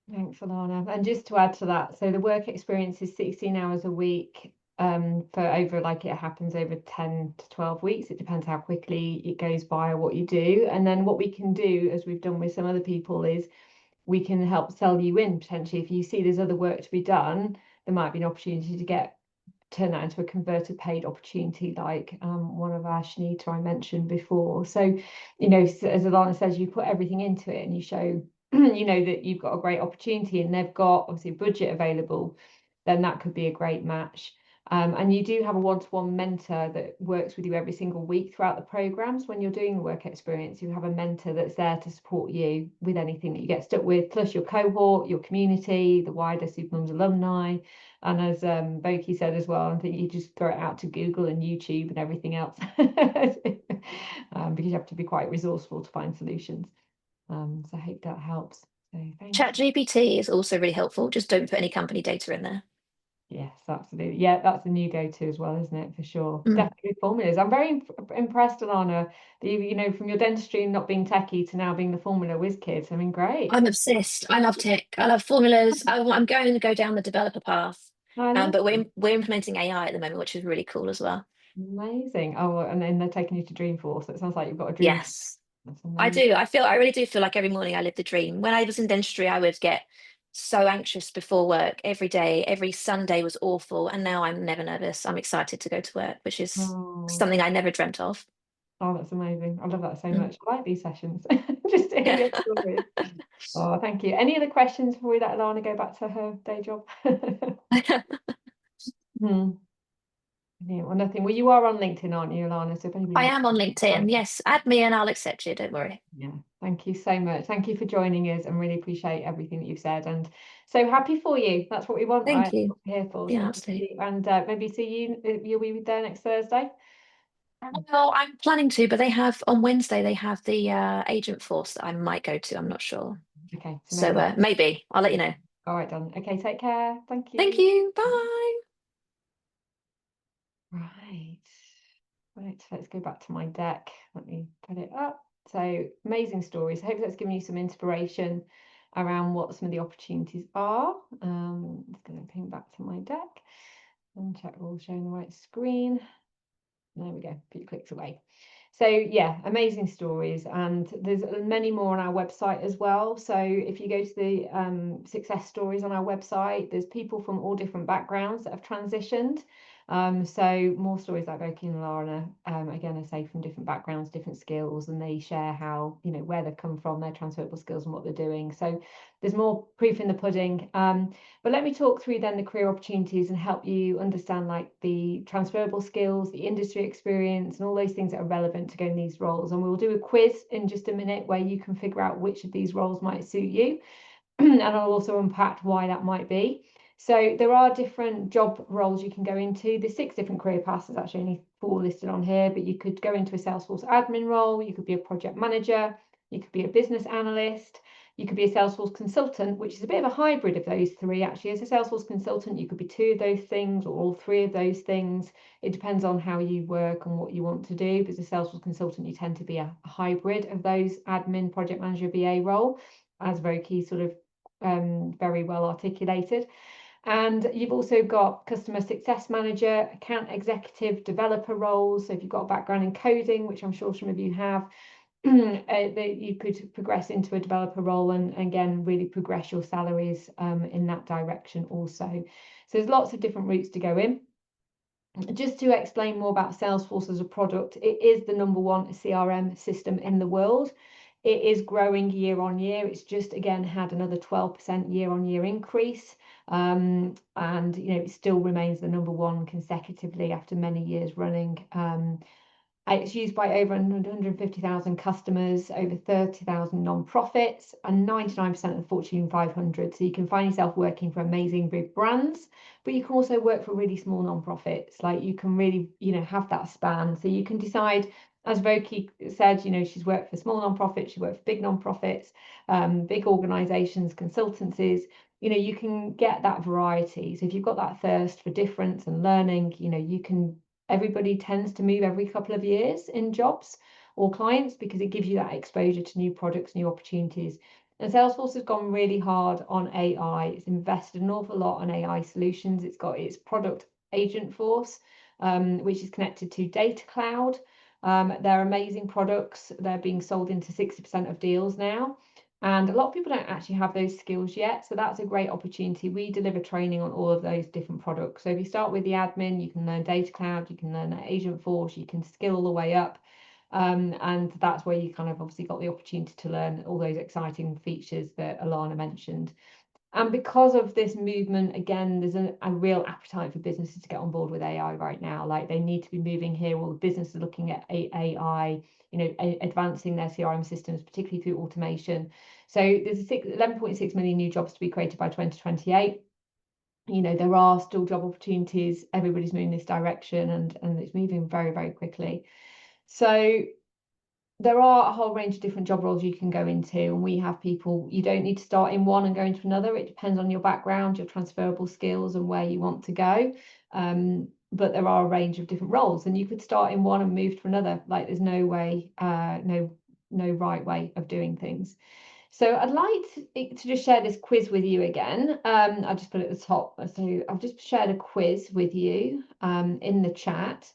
Thanks, Alana. And just to add to that, so the work experience is 16 hours a week for over, like, it happens over 10 to 12 weeks. It depends how quickly it goes by or what you do. And then what we can do, as we've done with some other people, is we can help sell you in potentially. If you see there's other work to be done, there might be an opportunity to turn that into a converted paid opportunity, like one of our Shanita I mentioned before. So, as Alana says, you put everything into it and you show, that you've got a great opportunity and they've got obviously a budget available, then that could be a great match. And you do have a one-to-one mentor that works with you every single week throughout the programs. When you're doing the work experience, you have a mentor that's there to support you with anything that you get stuck with, plus your cohort, your community, the wider Supermums alumni. And as Voki said as well, I think you just throw it out to Google and YouTube and everything else, because you have to be quite resourceful to find solutions. So I hope that helps. So thank you. ChatGPT is also really helpful. Just don't put any company data in there. Yes, absolutely. Yeah, that's the new go-to as well, isn't it? For sure. Definitely with formulas. I'm very impressed, Alana, that you, from your dentistry not being techie to now being the formula whiz kids. I mean, great. I'm obsessed. I love tech. I love formulas. I'm going to go down the developer path. But we're implementing AI at the moment, which is really cool as well. Amazing. Oh, and then they're taking you to Dreamforce. It sounds like you've got a dream. Yes, I do. I really do feel like every morning I live the dream. When I was in dentistry, I would get so anxious before work every day. Every Sunday was awful. And now I'm never nervous. I'm excited to go to work, which is something I never dreamt of. Oh, that's amazing. I love that so much. I like these sessions. Just to hear your stories. Oh, thank you. Any other questions before we let Alana go back to her day job? Brilliant. Well, nothing. Well, you are on LinkedIn, aren't you, Alana? So if anybody I wants am on to- LinkedIn. Yes, add me and I'll accept you. Don't worry. Yeah, thank you so much. Thank you for joining us, and really appreciate everything that you've said. And so happy for you. That's what we want, Thank right? you. That's what we're here for. Yeah, So thank absolutely. you. And maybe see you. You'll be there next Thursday. Well, I'm planning to, but they have on Wednesday, they have the agent force that I might go to. I'm not sure. Okay. So maybe I'll let you know. All right, done. Okay, take care. Thank you. Thank you. Bye. Right. Right, so let's go back to my deck. Let me put it up. So amazing stories. I hope that's given you some inspiration around what some of the opportunities are. I'm just going to ping back to my deck and check we're all showing the right screen. There we go, a few clicks away. So yeah, amazing stories, and there's many more on our website as well. So if you go to the success stories on our website, there's people from all different backgrounds that have transitioned. So more stories like Voki and Lana, again, I say from different backgrounds, different skills, and they share how, you know, where they've come from, their transferable skills and what they're doing. So there's more proof in the pudding. But let me talk through then the career opportunities and help you understand like the transferable skills, the industry experience, and all those things that are relevant to go in these roles. And we'll do a quiz in just a minute where you can figure out which of these roles might suit you. And I'll also unpack why that might be. So there are different job roles you can go into. There's 6 different career paths. There's actually only 4 listed on here, but you could go into a Salesforce admin role. You could be a project manager. You could be a business analyst. You could be a Salesforce consultant, which is a bit of a hybrid of those 3. Actually, as a Salesforce consultant, you could be 2 of those things or all 3 of those things. It depends on how you work and what you want to do. But as a Salesforce consultant, you tend to be a hybrid of those admin, project manager, BA role, as very key sort of very well articulated. And you've also got customer success manager, account executive, developer roles. So if you've got a background in coding, which I'm sure some of you have, you could progress into a developer role and again really progress your salaries in that direction also. So there's lots of different routes to go in. Just to explain more about Salesforce as a product, it is the #1 CRM system in the world. It is growing year on year. It's just again had another 12% year on year increase. And you know, it still remains the #1 consecutively after many years running. It's used by over 150,000 customers, over 30,000 non-profits, and 99% of the Fortune 500. So you can find yourself working for amazing big brands, but you can also work for really small non-profits. Like you can really, you know, have that span. So you can decide, as Voki said, you know, she's worked for small non-profits, she worked for big non-profits, big organizations, consultancies. You know, you can get that variety. So if you've got that thirst for difference and learning, you know, you can. Everybody tends to move every couple of years in jobs or clients because it gives you that exposure to new products, new opportunities. And Salesforce has gone really hard on AI. It's invested an awful lot on AI solutions. It's got its product Agent Force, which is connected to Data Cloud. They're amazing products. They're being sold into 60% of deals now. And a lot of people don't actually have those skills yet. So that's a great opportunity. We deliver training on all of those different products. So if you start with the admin, you can learn Data Cloud, you can learn Agent Force, you can skill all the way up. And that's where you kind of obviously got the opportunity to learn all those exciting features that Alana mentioned. And because of this movement, again, there's a real appetite for businesses to get on board with AI right now. Like they need to be moving here. All the businesses are looking at AI, you know, advancing their CRM systems, particularly through automation. So there's 11.6 million new jobs to be created by 2028. You know, there are still job opportunities. Everybody's moving this direction and it's moving very, very quickly. So there are a whole range of different job roles you can go into, and we have people, you don't need to start in one and go into another. It depends on your background, your transferable skills and where you want to go. But there are a range of different roles and you could start in one and move to another. Like there's no way, no right way of doing things. So I'd like to just share this quiz with you again. I'll just put it at the top. So I've just shared a quiz with you in the chat.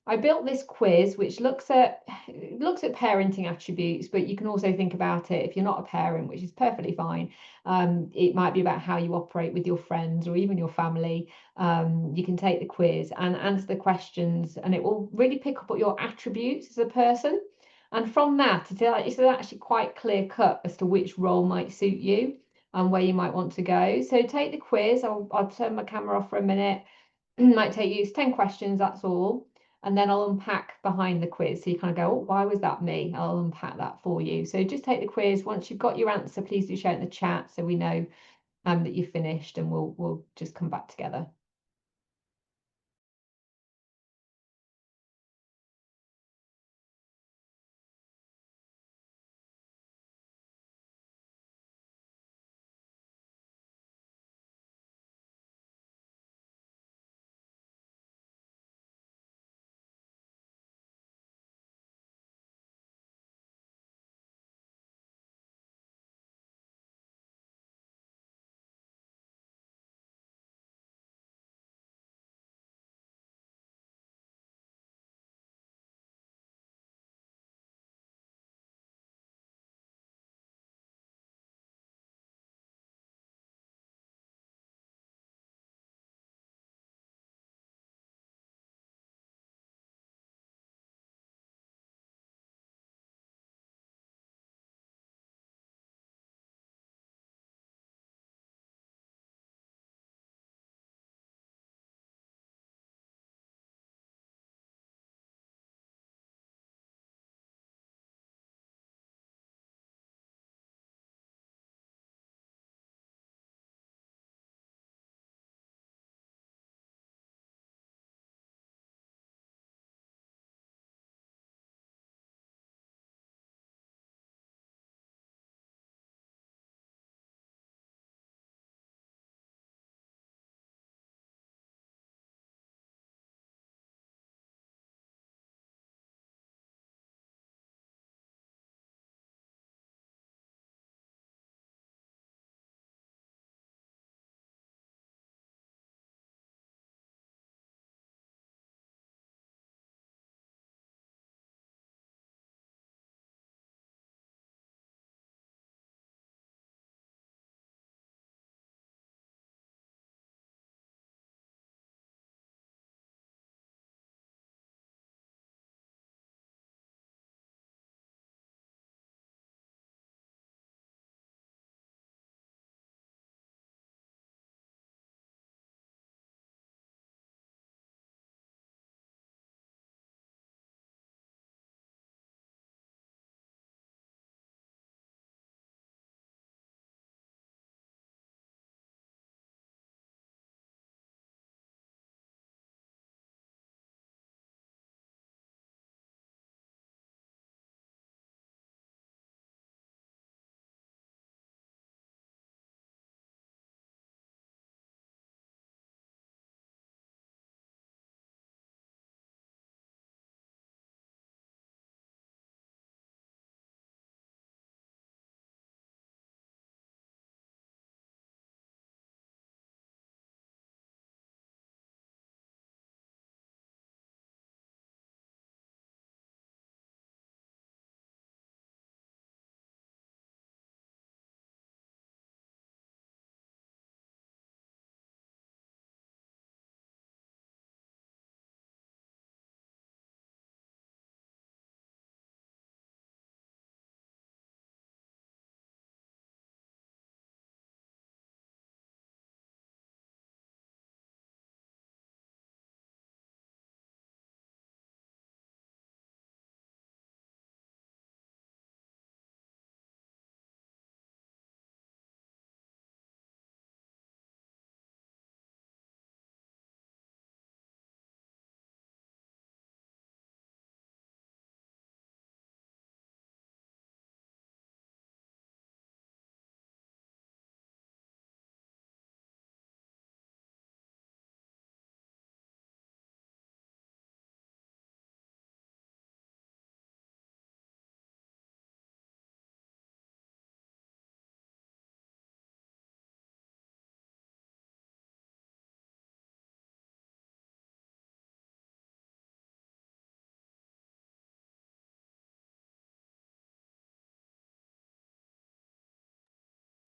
I built this quiz which looks at parenting attributes, but you can also think about it if you're not a parent, which is perfectly fine. It might be about how you operate with your friends or even your family. You can take the quiz and answer the questions, and it will really pick up your attributes as a person. And from that, it's actually quite clear cut as to which role might suit you and where you might want to go. So take the quiz. I'll turn my camera off for a minute. might take you 10 questions, that's all. And then I'll unpack behind the quiz. So you kind of go, oh, why was that me? I'll unpack that for you. So just take the quiz. Once you've got your answer, please do share it in the chat so we know that you've finished, and we'll just come back together.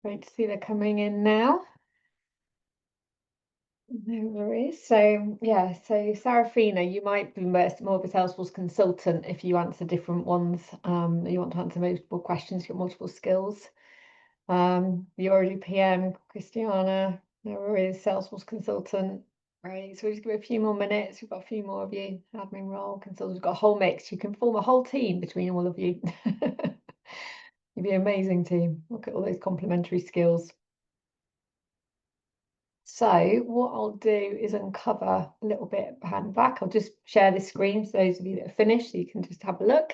Great to see they're coming in now. No worries. So yeah, so Sarafina, you might be more of a Salesforce consultant if you answer different ones. You want to answer multiple questions, you've got multiple skills. You already PM, Christiana, no worries, Salesforce consultant. Right, so we'll just give it a few more minutes. We've got a few more of you. Admin role, consultant, we've got a whole mix. You can form a whole team between all of you. You'd be an amazing team. Look at all those complementary skills. So what I'll do is uncover a little bit behind the back. I'll just share this screen for those of you that are finished, so you can just have a look.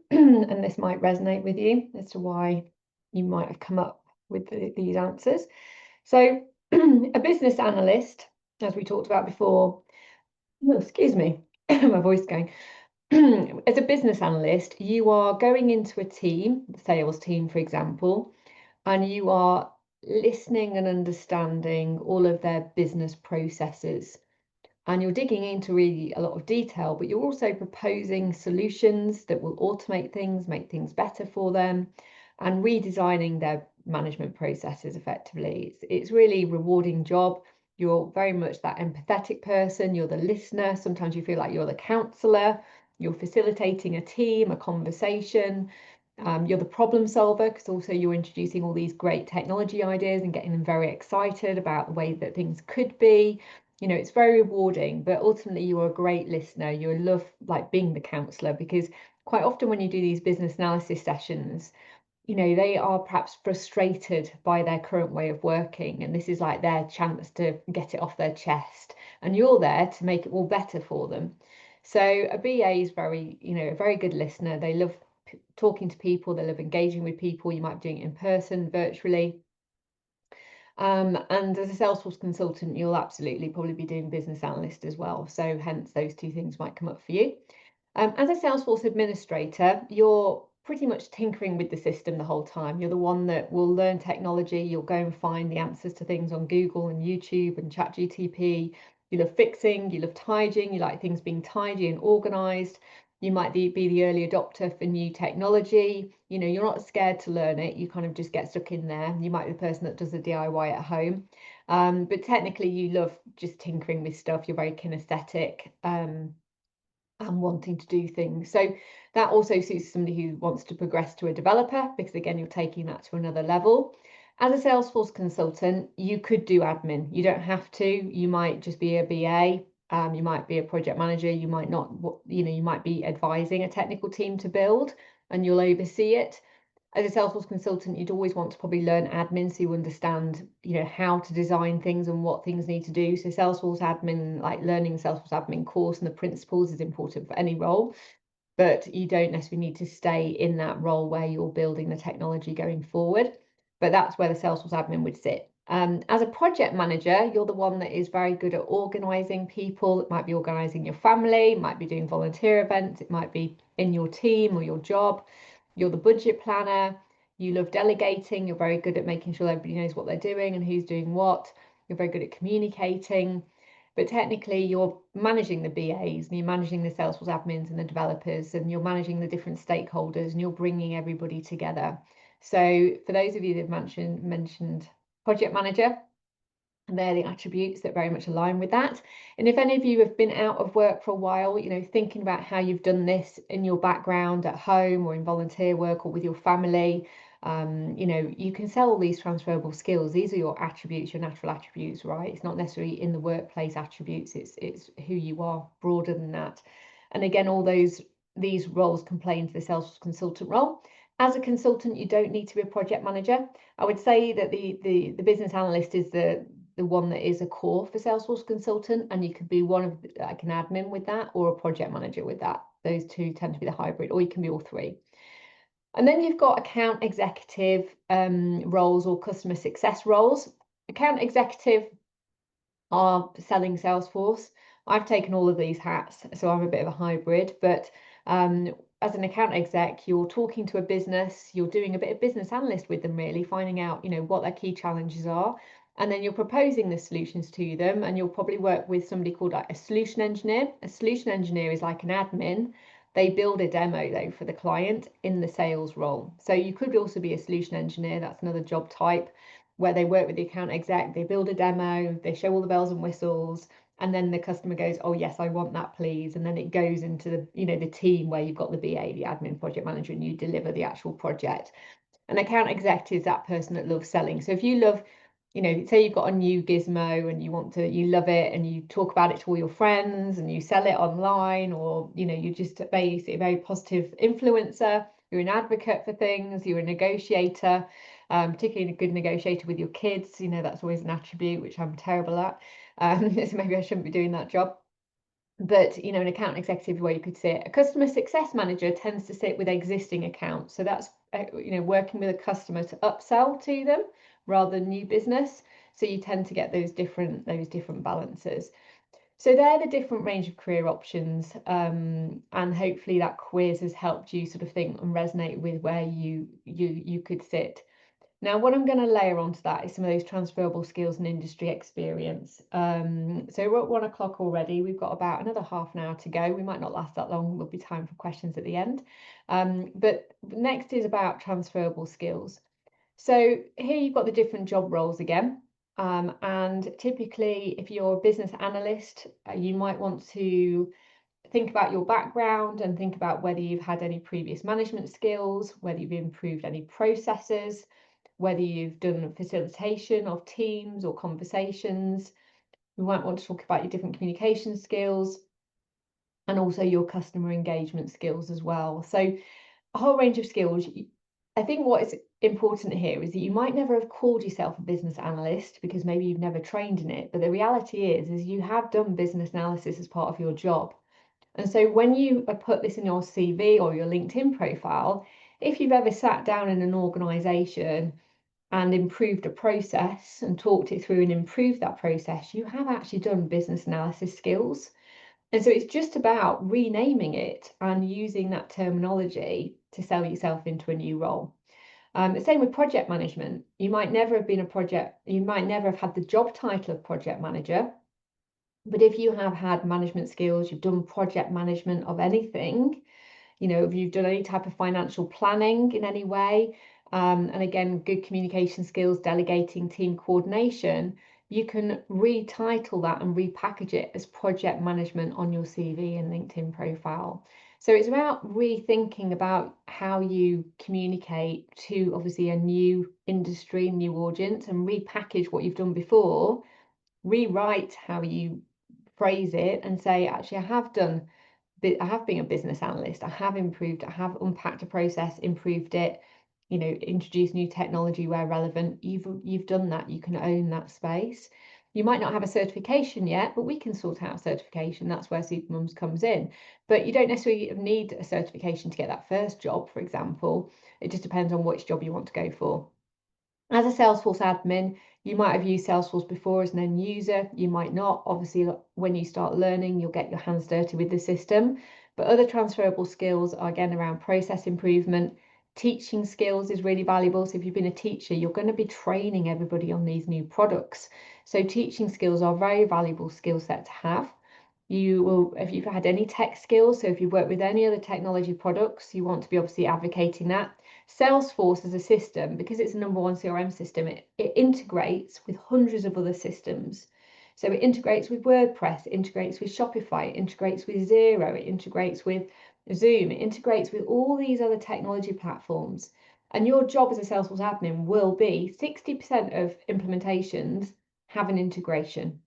And this might resonate with you as to why you might have come up with these answers. So a business analyst, as we talked about before, excuse me, my voice going. As a business analyst, you are going into a team, the sales team, for example, and you are listening and understanding all of their business processes. And you're digging into really a lot of detail, but you're also proposing solutions that will automate things, make things better for them, and redesigning their management processes effectively. It's really a rewarding job. You're very much that empathetic person. You're the listener. Sometimes you feel like you're the counselor. You're facilitating a team, a conversation. You're the problem solver, because also you're introducing all these great technology ideas and getting them very excited about the way that things could be. You know, it's very rewarding, but ultimately you're a great listener. You love like being the counselor, because quite often when you do these business analysis sessions, you know, they are perhaps frustrated by their current way of working, and this is like their chance to get it off their chest, and you're there to make it all better for them. So a BA is very, you know, a very good listener. They love talking to people, they love engaging with people. You might be doing it in person, virtually. And as a Salesforce consultant, you'll absolutely probably be doing business analyst as well. So hence those two things might come up for you. As a Salesforce administrator, you're pretty much tinkering with the system the whole time. You're the one that will learn technology. You'll go and find the answers to things on Google and YouTube and ChatGPT. You love fixing, you love tidying, you like things being tidy and organized. You might be the early adopter for new technology. You know, you're not scared to learn it. You kind of just get stuck in there. You might be the person that does the DIY at home. But technically you love just tinkering with stuff. You're very kinesthetic. And wanting to do things. So that also suits somebody who wants to progress to a developer, because again, you're taking that to another level. As a Salesforce consultant, you could do admin. You don't have to. You might just be a BA. You might be a project manager. You might not, you know, you might be advising a technical team to build, and you'll oversee it. As a Salesforce consultant, you'd always want to probably learn admin, so you understand, you know, how to design things and what things need to do. So Salesforce admin, like learning the Salesforce admin course and the principles, is important for any role, but you don't necessarily need to stay in that role where you're building the technology going forward. But that's where the Salesforce admin would sit. As a project manager, you're the one that is very good at organizing people. It might be organizing your family, it might be doing volunteer events, it might be in your team or your job. You're the budget planner. You love delegating. You're very good at making sure everybody knows what they're doing and who's doing what. You're very good at communicating. But technically, you're managing the BAs and you're managing the Salesforce admins and the developers, and you're managing the different stakeholders, and you're bringing everybody together. So for those of you that mentioned project manager, they're the attributes that very much align with that. And if any of you have been out of work for a while, you know, thinking about how you've done this in your background at home or in volunteer work or with your family, you know, you can sell all these transferable skills. These are your attributes, your natural attributes, right? It's not necessarily in the workplace attributes, it's who you are, broader than that. And again, all these roles can play into the Salesforce consultant role. As a consultant, you don't need to be a project manager. I would say that the business analyst is the one that is a core for Salesforce consultant, and you could be one of like an admin with that or a project manager with that. Those two tend to be the hybrid, or you can be all three. And then you've got account executive roles or customer success roles. Account executive are selling Salesforce. I've taken all of these hats, so I'm a bit of a hybrid, but as an account exec, you're talking to a business, you're doing a bit of business analyst with them, really finding out, you know, what their key challenges are, and then you're proposing the solutions to them. And you'll probably work with somebody called like a solution engineer. A solution engineer is like an admin. They build a demo though for the client in the sales role. So you could also be a solution engineer. That's another job type where they work with the account exec, they build a demo, they show all the bells and whistles, and then the customer goes, oh yes, I want that please. And then it goes into the, you know, the team where you've got the BA, the admin project manager, and you deliver the actual project. An account exec is that person that loves selling. So if you love, you know, say you've got a new gizmo and you love it and you talk about it to all your friends and you sell it online, or, you know, you're just basically a very positive influencer, you're an advocate for things, you're a negotiator, particularly a good negotiator with your kids. You know, that's always an attribute which I'm terrible at. So maybe I shouldn't be doing that job. But, you know, an account executive, where you could sit. A customer success manager tends to sit with existing accounts. So that's, you know, working with a customer to upsell to them rather than new business. So you tend to get those different balances. So they're the different range of career options. And hopefully that quiz has helped you sort of think and resonate with where you could sit. Now, what I'm going to layer onto that is some of those transferable skills and industry experience. So we're at 1 o'clock already. We've got about another half an hour to go. We might not last that long. There'll be time for questions at the end. But next is about transferable skills. So here you've got the different job roles again. And typically, if you're a business analyst, you might want to think about your background and think about whether you've had any previous management skills, whether you've improved any processes, whether you've done facilitation of teams or conversations. You might want to talk about your different communication skills and also your customer engagement skills as well. So a whole range of skills. I think what is important here is that you might never have called yourself a business analyst because maybe you've never trained in it, but the reality is you have done business analysis as part of your job. And so when you put this in your CV or your LinkedIn profile, if you've ever sat down in an organization and improved a process and talked it through and improved that process, you have actually done business analysis skills. And so it's just about renaming it and using that terminology to sell yourself into a new role. The same with project management. You might never have had the job title of project manager, but if you have had management skills, you've done project management of anything, you know, if you've done any type of financial planning in any way, and again, good communication skills, delegating, team coordination, you can retitle that and repackage it as project management on your CV and LinkedIn profile. So it's about rethinking about how you communicate to obviously a new industry, new audience, and repackage what you've done before, rewrite how you phrase it and say, actually, I have been a business analyst. I have unpacked a process, improved it, you know, introduced new technology where relevant. You've done that. You can own that space. You might not have a certification yet, but we can sort out certification. That's where Supermums comes in. But you don't necessarily need a certification to get that first job, for example. It just depends on which job you want to go for. As a Salesforce admin, you might have used Salesforce before as an end user. You might not. Obviously, when you start learning, you'll get your hands dirty with the system. But other transferable skills are again around process improvement. Teaching skills is really valuable. So if you've been a teacher, you're going to be training everybody on these new products. So teaching skills are a very valuable skill set to have. You will, if you've had any tech skills, so if you work with any other technology products, you want to be obviously advocating that. Salesforce as a system, because it's a #1 CRM system, it integrates with hundreds of other systems. So it integrates with WordPress, it integrates with Shopify, it integrates with Xero, it integrates with Zoom, it integrates with all these other technology platforms. And your job as a Salesforce admin will be 60% of implementations have an integration.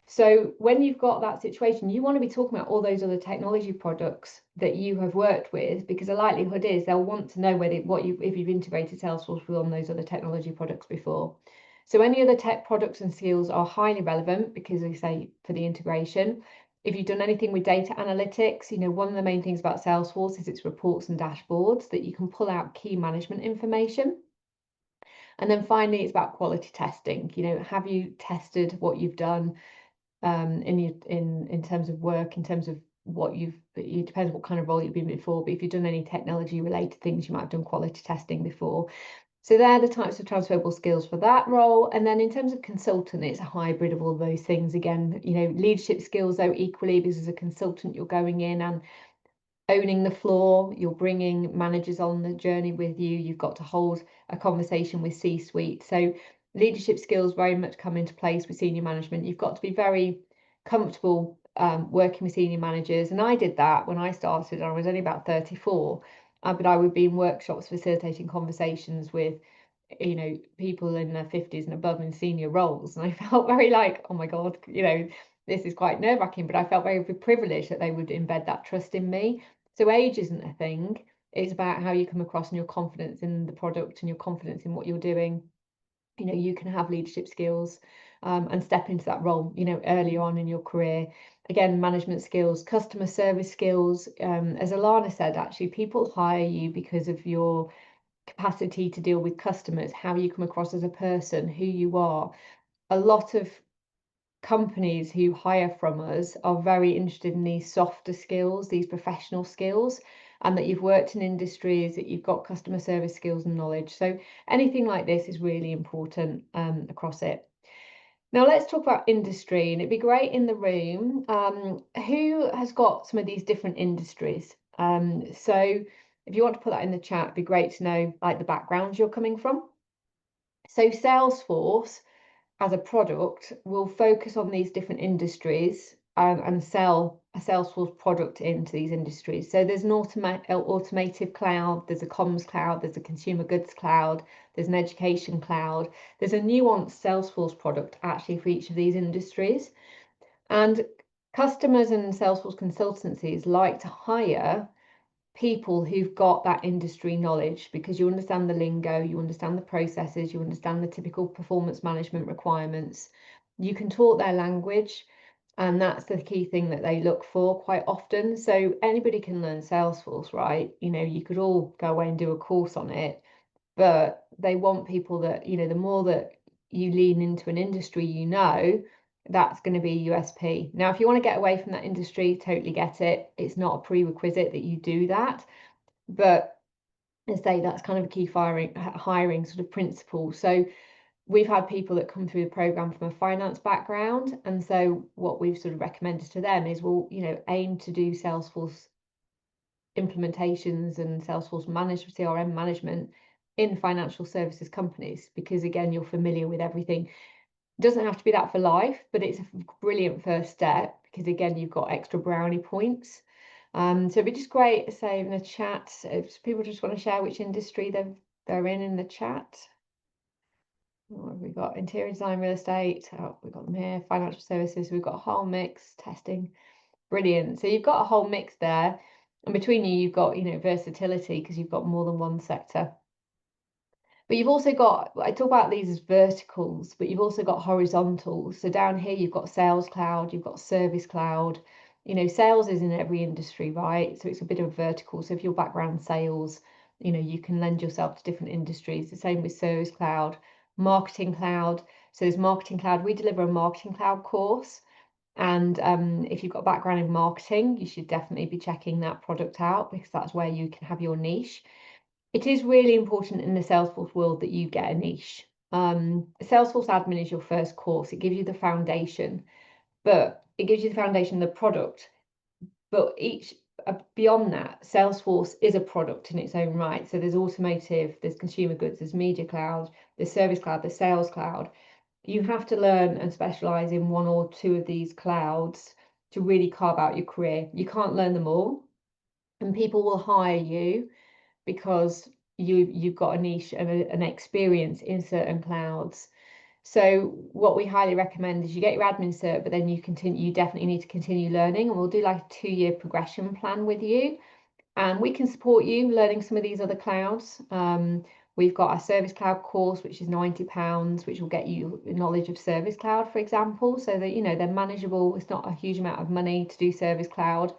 So when you've got that situation, you want to be talking about all those other technology products that you have worked with, because the likelihood is they'll want to know if you've integrated Salesforce with on those other technology products before. So any other tech products and skills are highly relevant because they say for the integration. If you've done anything with data analytics, you know, one of the main things about Salesforce is its reports and dashboards that you can pull out key management information. And then finally, it's about quality testing. You know, have you tested what you've done? In terms of work, in terms of what it depends what kind of role you've been before, but if you've done any technology related things, you might have done quality testing before. So they're the types of transferable skills for that role. And then in terms of consultant, it's a hybrid of all those things. Again, you know, leadership skills though equally, because as a consultant you're going in and owning the floor, you're bringing managers on the journey with you, you've got to hold a conversation with C-suite. So leadership skills very much come into place with senior management. You've got to be very comfortable working with senior managers. And I did that when I started. I was only about 34, but I would be in workshops facilitating conversations with you know, people in their 50s and above in senior roles. And I felt very like, oh my God, you know, this is quite nerve-wracking, but I felt very privileged that they would embed that trust in me. So age isn't a thing. It's about how you come across and your confidence in the product and your confidence in what you're doing. You know, you can have leadership skills and step into that role, you know, early on in your career. Again, management skills, customer service skills. As Alana said, actually, people hire you because of your capacity to deal with customers, how you come across as a person, who you are. A lot of companies who hire from us are very interested in these softer skills, these professional skills, and that you've worked in industries, that you've got customer service skills and knowledge. So anything like this is really important across it. Now let's talk about industry, and it'd be great in the room who has got some of these different industries. So if you want to put that in the chat, it'd be great to know like the backgrounds you're coming from. So Salesforce as a product will focus on these different industries and sell a Salesforce product into these industries. So there's an automotive cloud, there's a comms cloud, there's a consumer goods cloud, there's an education cloud. There's a nuanced Salesforce product actually for each of these industries. And customers and Salesforce consultancies like to hire people who've got that industry knowledge, because you understand the lingo, you understand the processes, you understand the typical performance management requirements, you can talk their language, and that's the key thing that they look for quite often. So anybody can learn Salesforce, right? You know, you could all go away and do a course on it, but they want people that, you know, the more that you lean into an industry, you know, that's going to be USP. Now, if you want to get away from that industry, totally get it. It's not a prerequisite that you do that. But I say that's kind of a key hiring sort of principle. So we've had people that come through the program from a finance background. And so what we've sort of recommended to them is, well, you know, aim to do Salesforce implementations and Salesforce management, CRM management in financial services companies, because again, you're familiar with everything. It doesn't have to be that for life, but it's a brilliant first step, because again, you've got extra brownie points. So it'd be just great to say in the chat if people just want to share which industry they're in the chat. What have we got? Interior design, real estate. Oh, we've got them here. Financial services. We've got a whole mix. Testing. Brilliant. So you've got a whole mix there, and between you, you've got, you know, versatility, because you've got more than one sector. But you've also got, I talk about these as verticals, but you've also got horizontals. So down here, you've got sales cloud, you've got service cloud. You know, sales is in every industry, right? So it's a bit of a vertical. So if your background sales, you know, you can lend yourself to different industries. The same with service cloud, marketing cloud. So there's marketing cloud. We deliver a marketing cloud course. And if you've got a background in marketing, you should definitely be checking that product out, because that's where you can have your niche. It is really important in the Salesforce world that you get a niche. Salesforce admin is your first course. It gives you the foundation, but it gives you the foundation of the product. But beyond that, Salesforce is a product in its own right. So there's automotive, there's consumer goods, there's media cloud, there's service cloud, there's sales cloud. You have to learn and specialize in one or two of these clouds to really carve out your career. You can't learn them all, and people will hire you because you've got a niche and an experience in certain clouds. So what we highly recommend is you get your admin cert, but then you definitely need to continue learning, and we'll do like a 2-year progression plan with you, and we can support you learning some of these other clouds. We've got our service cloud course, which is £90, which will get you knowledge of service cloud, for example, so that, you know, they're manageable. It's not a huge amount of money to do service cloud.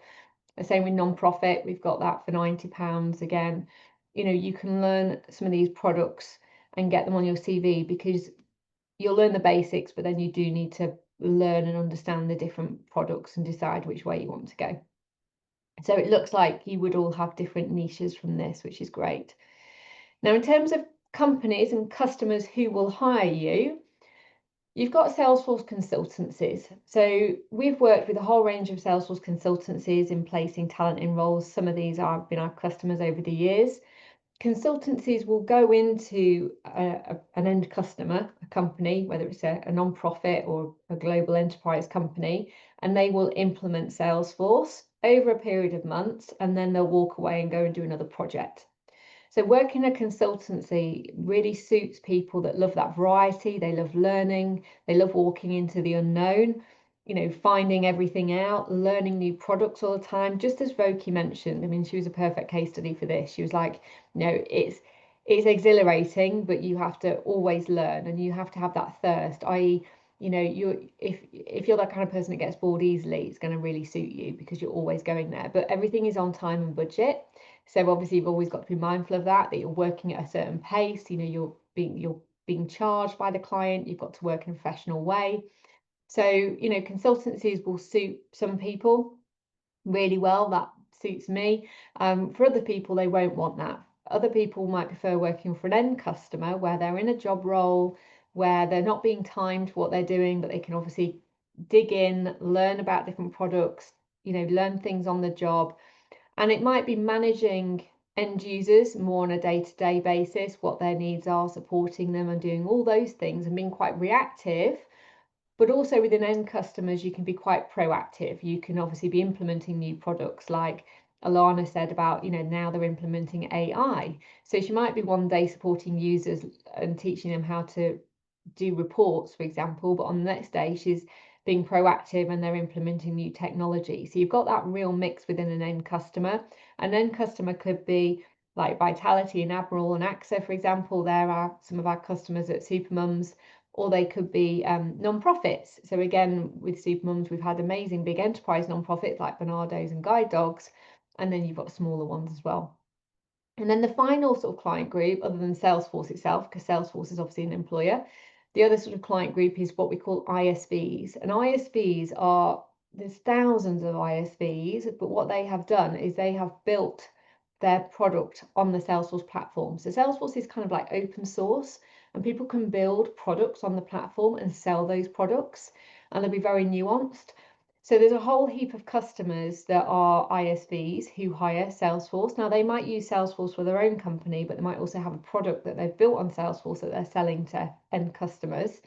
The same with non-profit, we've got that for £90 again. You know, you can learn some of these products and get them on your CV, because you'll learn the basics, but then you do need to learn and understand the different products and decide which way you want to go. So it looks like you would all have different niches from this, which is great. Now, in terms of companies and customers who will hire you, you've got Salesforce consultancies. So we've worked with a whole range of Salesforce consultancies in placing talent in roles. Some of these have been our customers over the years. Consultancies will go into an end customer, a company, whether it's a non-profit or a global enterprise company, and they will implement Salesforce over a period of months, and then they'll walk away and go and do another project. So working a consultancy really suits people that love that variety. They love learning. They love walking into the unknown, you know, finding everything out, learning new products all the time. Just as Voki mentioned, I mean, she was a perfect case study for this. She was like, you know, it's exhilarating, but you have to always learn, and you have to have that thirst, i.e., you know, if you're that kind of person that gets bored easily, it's going to really suit you because you're always going there. But everything is on time and budget. So obviously you've always got to be mindful of that you're working at a certain pace. You know, you're being charged by the client. You've got to work in a professional way. So, you know, consultancies will suit some people really well. That suits me. For other people, they won't want that. Other people might prefer working for an end customer where they're in a job role, where they're not being timed for what they're doing, but they can obviously dig in, learn about different products, you know, learn things on the job. And it might be managing end users more on a day-to-day basis, what their needs are, supporting them and doing all those things and being quite reactive. But also within end customers, you can be quite proactive. You can obviously be implementing new products, like Alana said about, you know, now they're implementing AI. So she might be one day supporting users and teaching them how to do reports, for example, but on the next day she's being proactive and they're implementing new technology. So you've got that real mix within an end customer. An end customer could be like Vitality and Admiral and AXA, for example. There are some of our customers at Supermums, or they could be non-profits. So again, with Supermums, we've had amazing big enterprise non-profits like Bernardo's and Guide Dogs, and then you've got smaller ones as well. And then the final sort of client group, other than Salesforce itself, because Salesforce is obviously an employer, the other sort of client group is what we call ISVs. And ISVs are, there's thousands of ISVs, but what they have done is they have built their product on the Salesforce platform. So Salesforce is kind of like open source, and people can build products on the platform and sell those products, and they'll be very nuanced. So there's a whole heap of customers that are ISVs who hire Salesforce. Now they might use Salesforce for their own company, but they might also have a product that they've built on Salesforce that they're selling to end customers.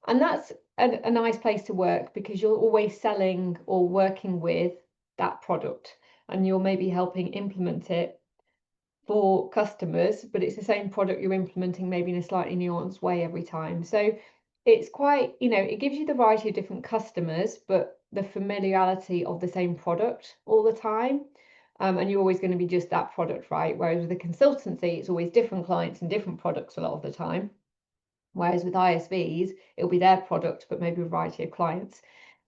And that's a nice place to work because you're always selling or working with that product, and you're maybe helping implement it for customers, but it's the same product you're implementing maybe in a slightly nuanced way every time. So it's quite, you know, it gives you the variety of different customers, but the familiarity of the same product all the time. And you're always going to be just that product, right? Whereas with a consultancy, it's always different clients and different products a lot of the time. Whereas with ISVs, it'll be their product, but maybe a variety of clients.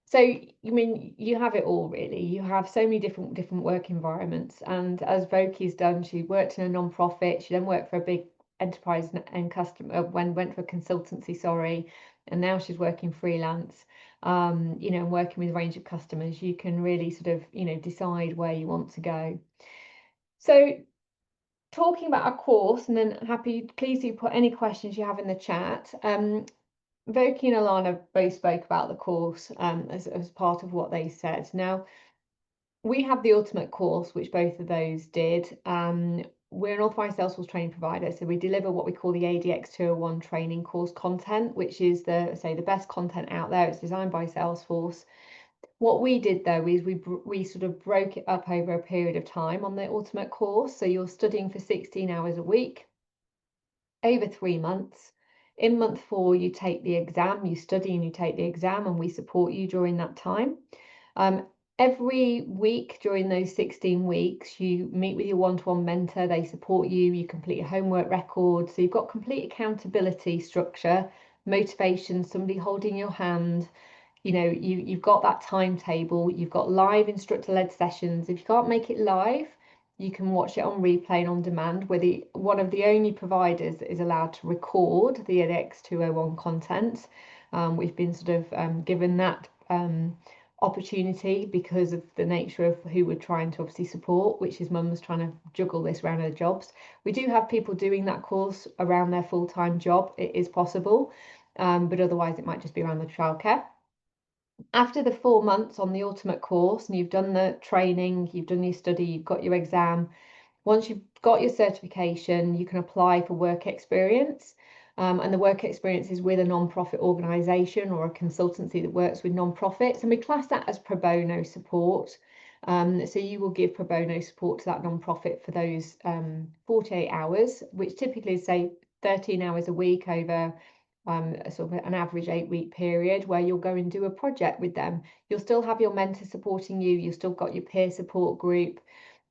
So, I mean, you have it all really. You have so many different work environments. And as Voki's done, she worked in a non-profit. She then worked for a big enterprise and customer, went for a consultancy, sorry, and now she's working freelance. You know, and working with a range of customers. You can really sort of, you know, decide where you want to go. So, talking about our course, and then please do put any questions you have in the chat. Voki and Alana both spoke about the course as part of what they said. Now, we have the ultimate course, which both of those did. We're an authorized Salesforce training provider, so we deliver what we call the ADX 201 training course content, which is the best content out there. It's designed by Salesforce. What we did though is we sort of broke it up over a period of time on the ultimate course. So you're studying for 16 hours a week over 3 months. In month 4, you take the exam, you study and you take the exam, and we support you during that time. Every week during those 16 weeks, you meet with your one-to-one mentor, they support you, you complete your homework record. So you've got complete accountability structure, motivation, somebody holding your hand. You know, you've got that timetable, you've got live instructor-led sessions. If you can't make it live, you can watch it on replay and on demand. We're one of the only providers that is allowed to record the ADX 201 content. We've been sort of given that opportunity because of the nature of who we're trying to obviously support, which is mums trying to juggle this around their jobs. We do have people doing that course around their full-time job. It is possible, but otherwise it might just be around the childcare. After the 4 months on the ultimate course, and you've done the training, you've done your study, you've got your exam, once you've got your certification, you can apply for work experience. And the work experience is with a non-profit organisation or a consultancy that works with non-profits. And we class that as pro bono support. So you will give pro bono support to that non-profit for those 48 hours, which typically is, say, 13 hours a week over sort of an average 8-week period, where you'll go and do a project with them. You'll still have your mentor supporting you. You've still got your peer support group.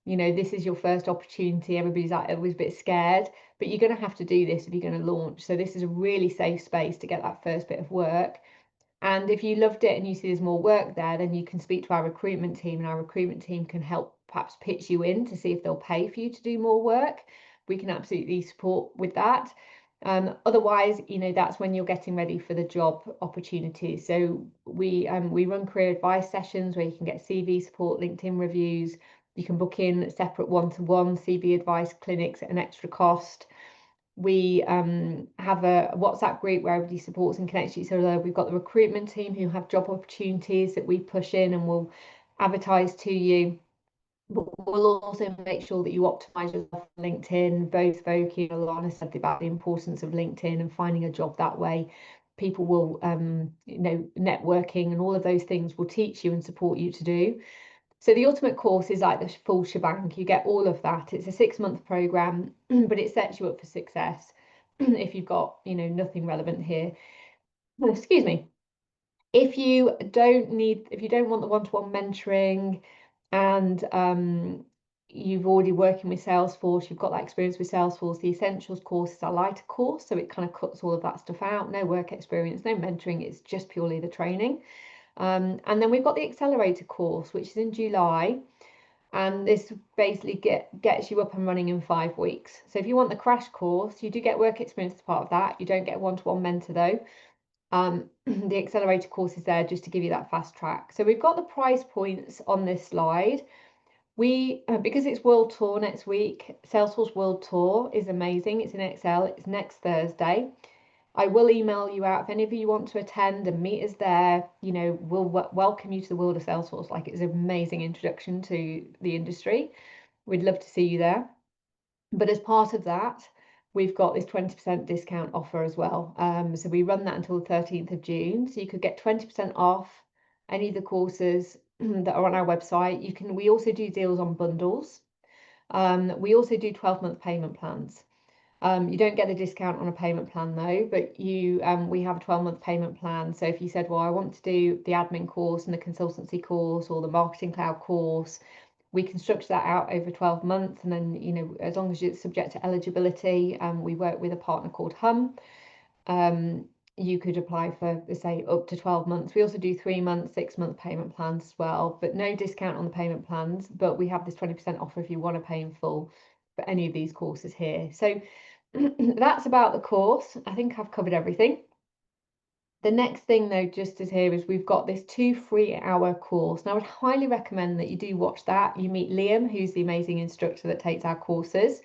You know, this is your first opportunity. Everybody's like always a bit scared, but you're going to have to do this if you're going to launch. So this is a really safe space to get that first bit of work. And if you loved it and you see there's more work there, then you can speak to our recruitment team, and our recruitment team can help perhaps pitch you in to see if they'll pay for you to do more work. We can absolutely support with that. Otherwise, you know, that's when you're getting ready for the job opportunities. So we run career advice sessions where you can get CV support, LinkedIn reviews. You can book in separate one-to-one CV advice clinics at an extra cost. We have a WhatsApp group where everybody supports and connects each other. We've got the recruitment team who have job opportunities that we push in and will advertise to you. But we'll also make sure that you optimize yourself on LinkedIn. Both Voki and Alana said about the importance of LinkedIn and finding a job that way. People will, you know, networking and all of those things will teach you and support you to do. So the ultimate course is like the full shebang. You get all of that. It's a 6-month program, but it sets you up for success if you've got, you know, nothing relevant here. Excuse me. If you don't want the one-to-one mentoring, and you've already working with Salesforce, you've got that experience with Salesforce, the Essentials course is a lighter course, so it kind of cuts all of that stuff out. No work experience, no mentoring, it's just purely the training. And then we've got the Accelerator course, which is in July, and this basically gets you up and running in 5 weeks. So if you want the crash course, you do get work experience as part of that. You don't get one-to-one mentor though. The Accelerator course is there just to give you that fast track. So we've got the price points on this slide. We because it's World Tour next week, Salesforce World Tour is amazing. It's in Excel. It's next Thursday. I will email you out if any of you want to attend and meet us there. You know, we'll welcome you to the world of Salesforce. Like, it's an amazing introduction to the industry. We'd love to see you there. But as part of that, we've got this 20% discount offer as well. So we run that until the 13th of June. So you could get 20% off any of the courses that are on our website. We also do deals on bundles. We also do 12-month payment plans. You don't get the discount on a payment plan though, but we have a 12-month payment plan. So if you said, well, I want to do the admin course and the consultancy course or the marketing cloud course, we can structure that out over 12 months. And then, you know, as long as it's subject to eligibility, we work with a partner called Hum. You could apply for, say, up to 12 months. We also do 3-month, 6-month payment plans as well, but no discount on the payment plans. But we have this 20% offer if you want to pay in full for any of these courses here. So that's about the course. I think I've covered everything. The next thing though, just as here, is we've got this 2 3-hour course. Now I would highly recommend that you do watch that. You meet Liam, who's the amazing instructor that takes our courses.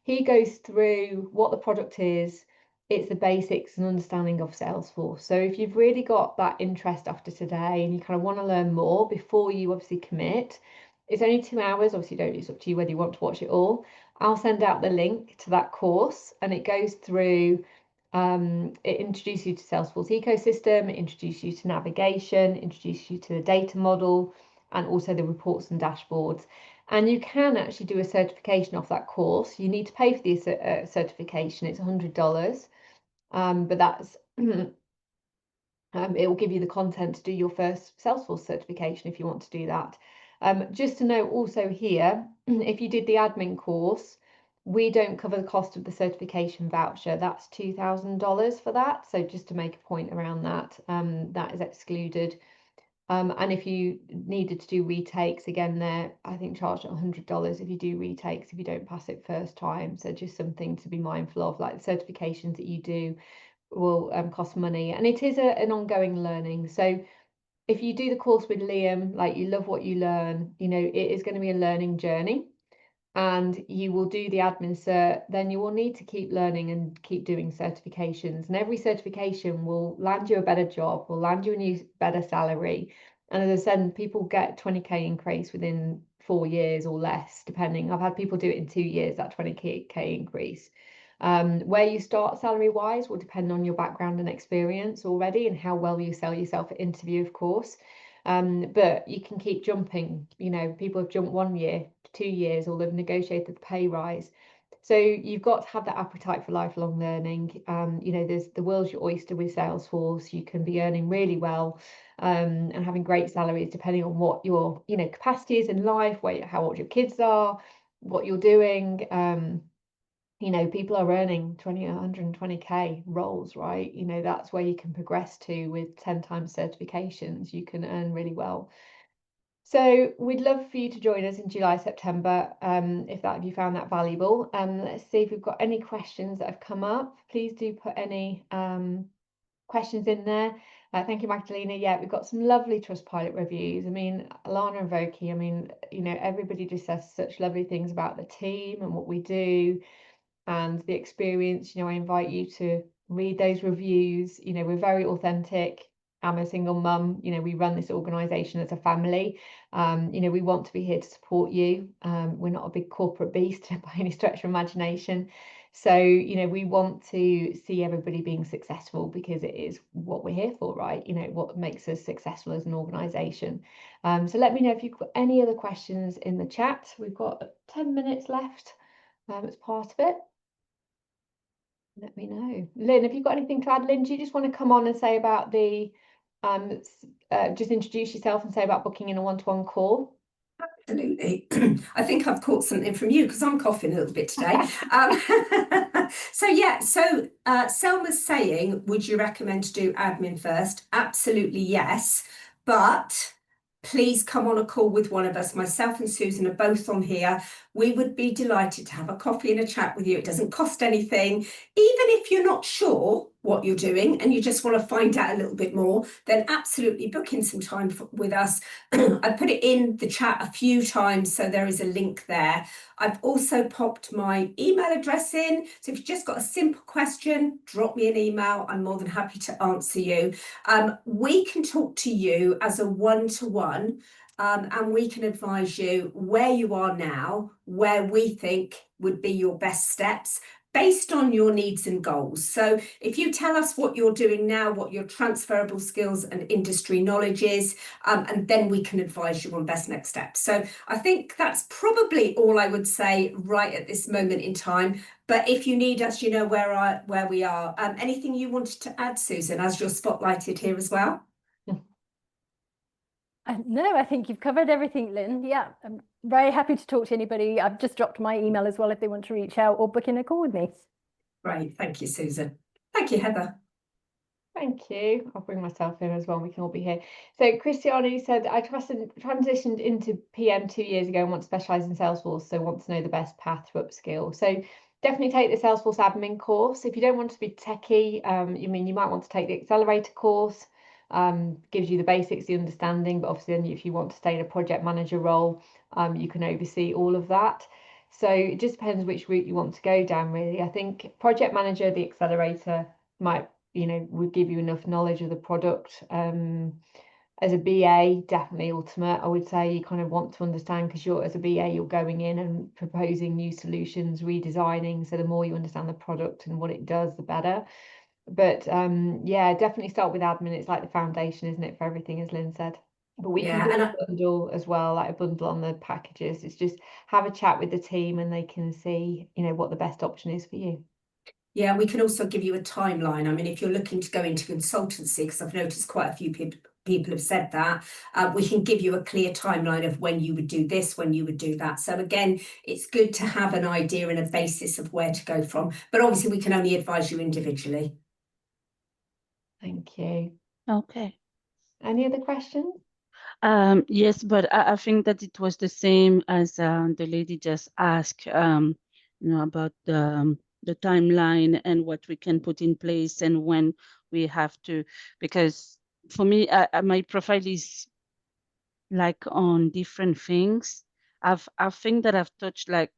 He goes through what the product is. It's the basics and understanding of Salesforce. So if you've really got that interest after today and you kind of want to learn more before you obviously commit, it's only 2 hours. Obviously, it's up to you whether you want to watch it all. I'll send out the link to that course, and it goes through, it introduces you to Salesforce ecosystem, it introduces you to navigation, introduces you to the data model, and also the reports and dashboards. And you can actually do a certification off that course. You need to pay for the certification. It's $100, but that's it will give you the content to do your first Salesforce certification if you want to do that. Just to note also here, if you did the admin course, we don't cover the cost of the certification voucher. That's $2,000 for that. So just to make a point around that, that is excluded. And if you needed to do retakes, again, they're, I think, charged at $100 if you do retakes, if you don't pass it first time. So just something to be mindful of, like the certifications that you do will cost money, and it is an ongoing learning. So if you do the course with Liam, like, you love what you learn, you know, it is going to be a learning journey, and you will do the admin cert, then you will need to keep learning and keep doing certifications, and every certification will land you a better job, will land you a new better salary. And as I said, people get 20k increase within 4 years or less, depending. I've had people do it in 2 years, that 20k increase. Where you start salary wise will depend on your background and experience already, and how well you sell yourself at interview, of course. But you can keep jumping. You know, people have jumped 1 year, 2 years, or they've negotiated the pay rise. So you've got to have that appetite for lifelong learning. You know, there's the world's your oyster with Salesforce. You can be earning really well and having great salaries depending on what your, you know, capacity is in life, how old your kids are, what you're doing. You know, people are earning 120k roles, right? You know, that's where you can progress to with 10 times certifications. You can earn really well. So we'd love for you to join us in July, September, if you found that valuable. Let's see if we've got any questions that have come up. Please do put any questions in there. Thank you, Magdalena. Yeah, we've got some lovely Trustpilot reviews. I mean, Alana and Voki, I mean, you know, everybody just says such lovely things about the team and what we do and the experience. You know, I invite you to read those reviews. You know, we're very authentic. I'm a single mum. You know, we run this organization as a family. You know, we want to be here to support you. We're not a big corporate beast by any stretch of imagination. So, you know, we want to see everybody being successful because it is what we're here for, right? You know, what makes us successful as an organization. So let me know if you've got any other questions in the chat. We've got 10 minutes left as part of it. Let me know. Lynn, have you got anything to add? Lynn, do you just want to come on and say about the, just introduce yourself and say about booking in a one-to-one call? Absolutely. I think I've caught something from you because I'm coughing a little bit today. So Selma's saying, would you recommend to do admin first? Absolutely, yes. But please come on a call with one of us. Myself and Susan are both on here. We would be delighted to have a coffee and a chat with you. It doesn't cost anything. Even if you're not sure what you're doing and you just want to find out a little bit more, then absolutely book in some time with us. I put it in the chat a few times, so there is a link there. I've also popped my email address in. So if you've just got a simple question, drop me an email. I'm more than happy to answer you. We can talk to you as a one-to-one, and we can advise you where you are now, where we think would be your best steps based on your needs and goals. So if you tell us what you're doing now, what your transferable skills and industry knowledge is, and then we can advise you on best next steps. So I think that's probably all I would say right at this moment in time. But if you need us, you know where we are. Anything you wanted to add, Susan, as you're spotlighted here as well? No, I think you've covered everything, Lynn. Yeah, I'm very happy to talk to anybody. I've just dropped my email as well if they want to reach out or book in a call with me. Great, thank you, Susan. Thank you, Heather. Thank you. I'll bring myself in as well. We can all be here. So Christiana said, I transitioned into PM 2 years ago and want to specialise in Salesforce, so want to know the best path to upskill. So definitely take the Salesforce admin course. If you don't want to be techie, you might want to take the accelerator course. Gives you the basics, the understanding, but obviously then if you want to stay in a project manager role, you can oversee all of that. So it just depends which route you want to go down, really. I think project manager, the accelerator would give you enough knowledge of the product. As a BA, definitely ultimate. I would say you kind of want to understand, because as a BA, you're going in and proposing new solutions, redesigning. So the more you understand the product and what it does, the better. But yeah, definitely start with admin. It's like the foundation, isn't it, for everything, as Lynn said. But we can do a bundle as well, like a bundle on the packages. It's just have a chat with the team and they can see, what the best option is for you. Yeah, we can also give you a timeline. I mean, if you're looking to go into consultancy, because I've noticed quite a few people have said that, we can give you a clear timeline of when you would do this, when you would do that. So again, it's good to have an idea and a basis of where to go from. But obviously, we can only advise you individually. Thank you. Okay. Any other questions? Yes, but I think that it was the same as the lady just asked, about the timeline and what we can put in place and when we have to, because for me, my profile is like on different things. I think that I've touched like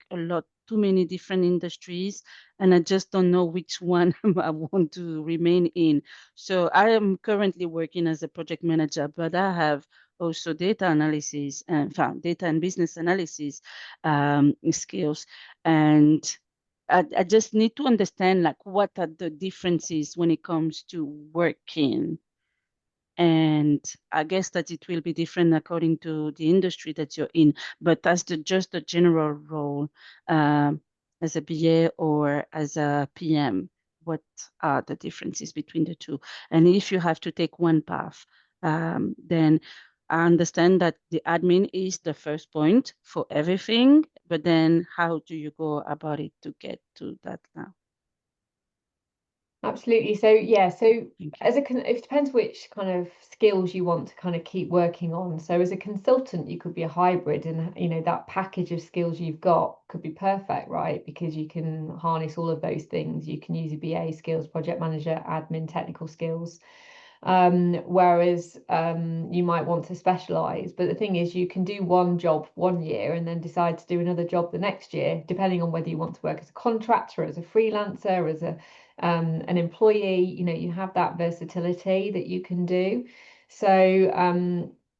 too many different industries, and I just don't know which one I want to remain in. So I am currently working as a project manager, but I have also data analysis and data and business analysis skills. And I just need to understand like what are the differences when it comes to working. And I guess that it will be different according to the industry that you're in. But as just the general role, as a BA or as a PM, what are the differences between the two? And if you have to take one path, then I understand that the admin is the first point for everything, but then how do you go about it to get to that now? Absolutely. So yeah, so Thank you. it depends which kind of skills you want to kind of keep working on. So as a consultant, you could be a hybrid, and you know that package of skills you've got could be perfect, right? Because you can harness all of those things. You can use your BA skills, project manager, admin, technical skills. Whereas you might want to specialize. But the thing is, you can do one job 1 year and then decide to do another job the next year, depending on whether you want to work as a contractor, as a freelancer, as a an employee. You know, you have that versatility that you can do. So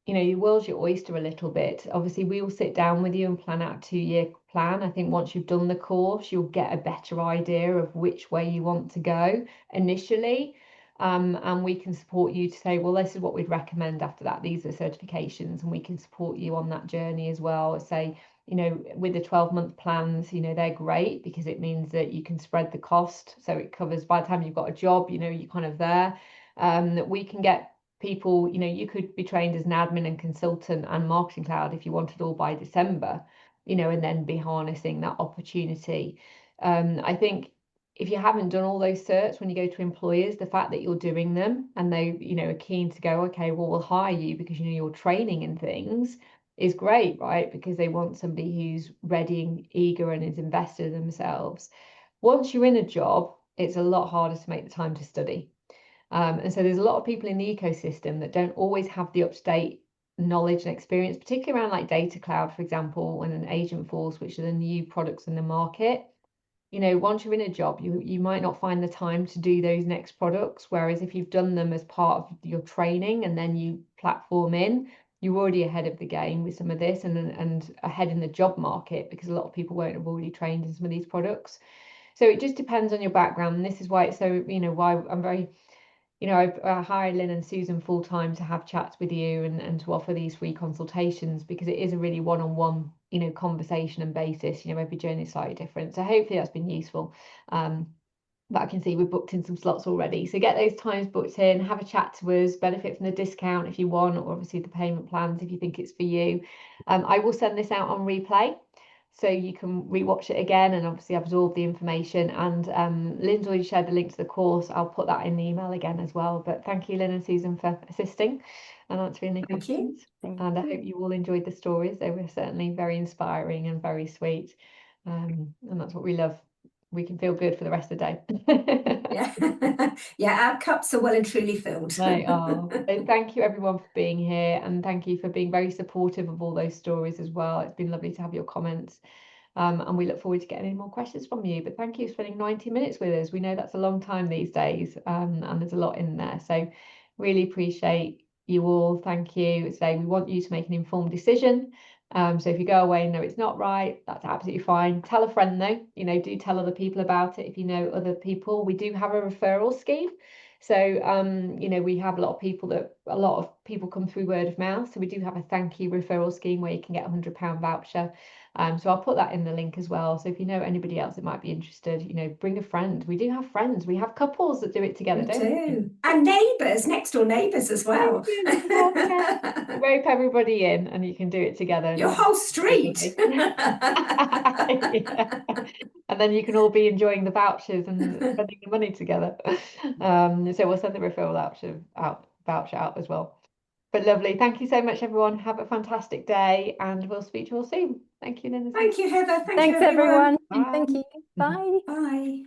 you know, your world's your oyster a little bit. Obviously, we will sit down with you and plan out a 2-year plan. I think once you've done the course, you'll get a better idea of which way you want to go initially. And we can support you to say, well, this is what we'd recommend after that. These are certifications, and we can support you on that journey as well. Say, you know, with the 12-month plans, you know, they're great because it means that you can spread the cost. So it covers by the time you've got a job, you know, you're kind of there. We can get people, you know, you could be trained as an admin and consultant and marketing cloud if you wanted all by December, you know, and then be harnessing that opportunity. I think if you haven't done all those certs when you go to employers, the fact that you're doing them and they, you know, are keen to go, okay, well, we'll hire you because, you know, you're training in things is great, right? Because they want somebody who's ready and eager and is invested in themselves. Once you're in a job, it's a lot harder to make the time to study. And so there's a lot of people in the ecosystem that don't always have the up-to-date knowledge and experience, particularly around like data cloud, for example, and Agentforce, which are the new products in the market. You know, once you're in a job, you might not find the time to do those next products. Whereas if you've done them as part of your training and then you platform in, you're already ahead of the game with some of this and ahead in the job market, because a lot of people won't have already trained in some of these products. So it just depends on your background. And this is why it's so, you know, why I'm very, you know, I hired Lynn and Susan full time to have chats with you and to offer these free consultations, because it is a really one-on-one, you know, conversation and basis. You know, every journey is slightly different. So hopefully that's been useful. But I can see we've booked in some slots already. So get those times booked in, have a chat to us, benefit from the discount if you want, or obviously the payment plans if you think it's for you. I will send this out on replay, so you can rewatch it again and obviously absorb the information. And Lynn's already shared the link to the course. I'll put that in the email again as well. But thank you, Lynn and Susan, for assisting and answering any questions. And I hope you all enjoyed the stories. They were certainly very inspiring and very sweet. And that's what we love. We can feel good for the rest of the day. Yeah, yeah, our cups are well and truly filled. They are. So thank you everyone for being here, and thank you for being very supportive of all those stories as well. It's been lovely to have your comments. And we look forward to getting any more questions from you. But thank you for spending 90 minutes with us. We know that's a long time these days, and there's a lot in there. So really appreciate you all. Thank you. Today we want you to make an informed decision. So if you go away and know it's not right, that's absolutely fine. Tell a friend though, you know, do tell other people about it if you know other people. We do have a referral scheme. So, you know, we have a lot of people come through word of mouth. So we do have a thank you referral scheme where you can get a £100 voucher. So I'll put that in the link as well. So if you know anybody else that might be interested, you know, bring a friend. We do have friends. We have couples that do it together, don't we? And neighbours, next door neighbours as well. Rope everybody in and you can do it together. Your whole street. Yeah. And then you can all be enjoying the vouchers and spending the money together. So we'll send the referral voucher out as well. But lovely. Thank you so much, everyone. Have a fantastic day, and we'll speak to you all soon. Thank you, Linda. Thank you, Heather. Thanks, everyone. Bye. Thank you. Bye. Bye.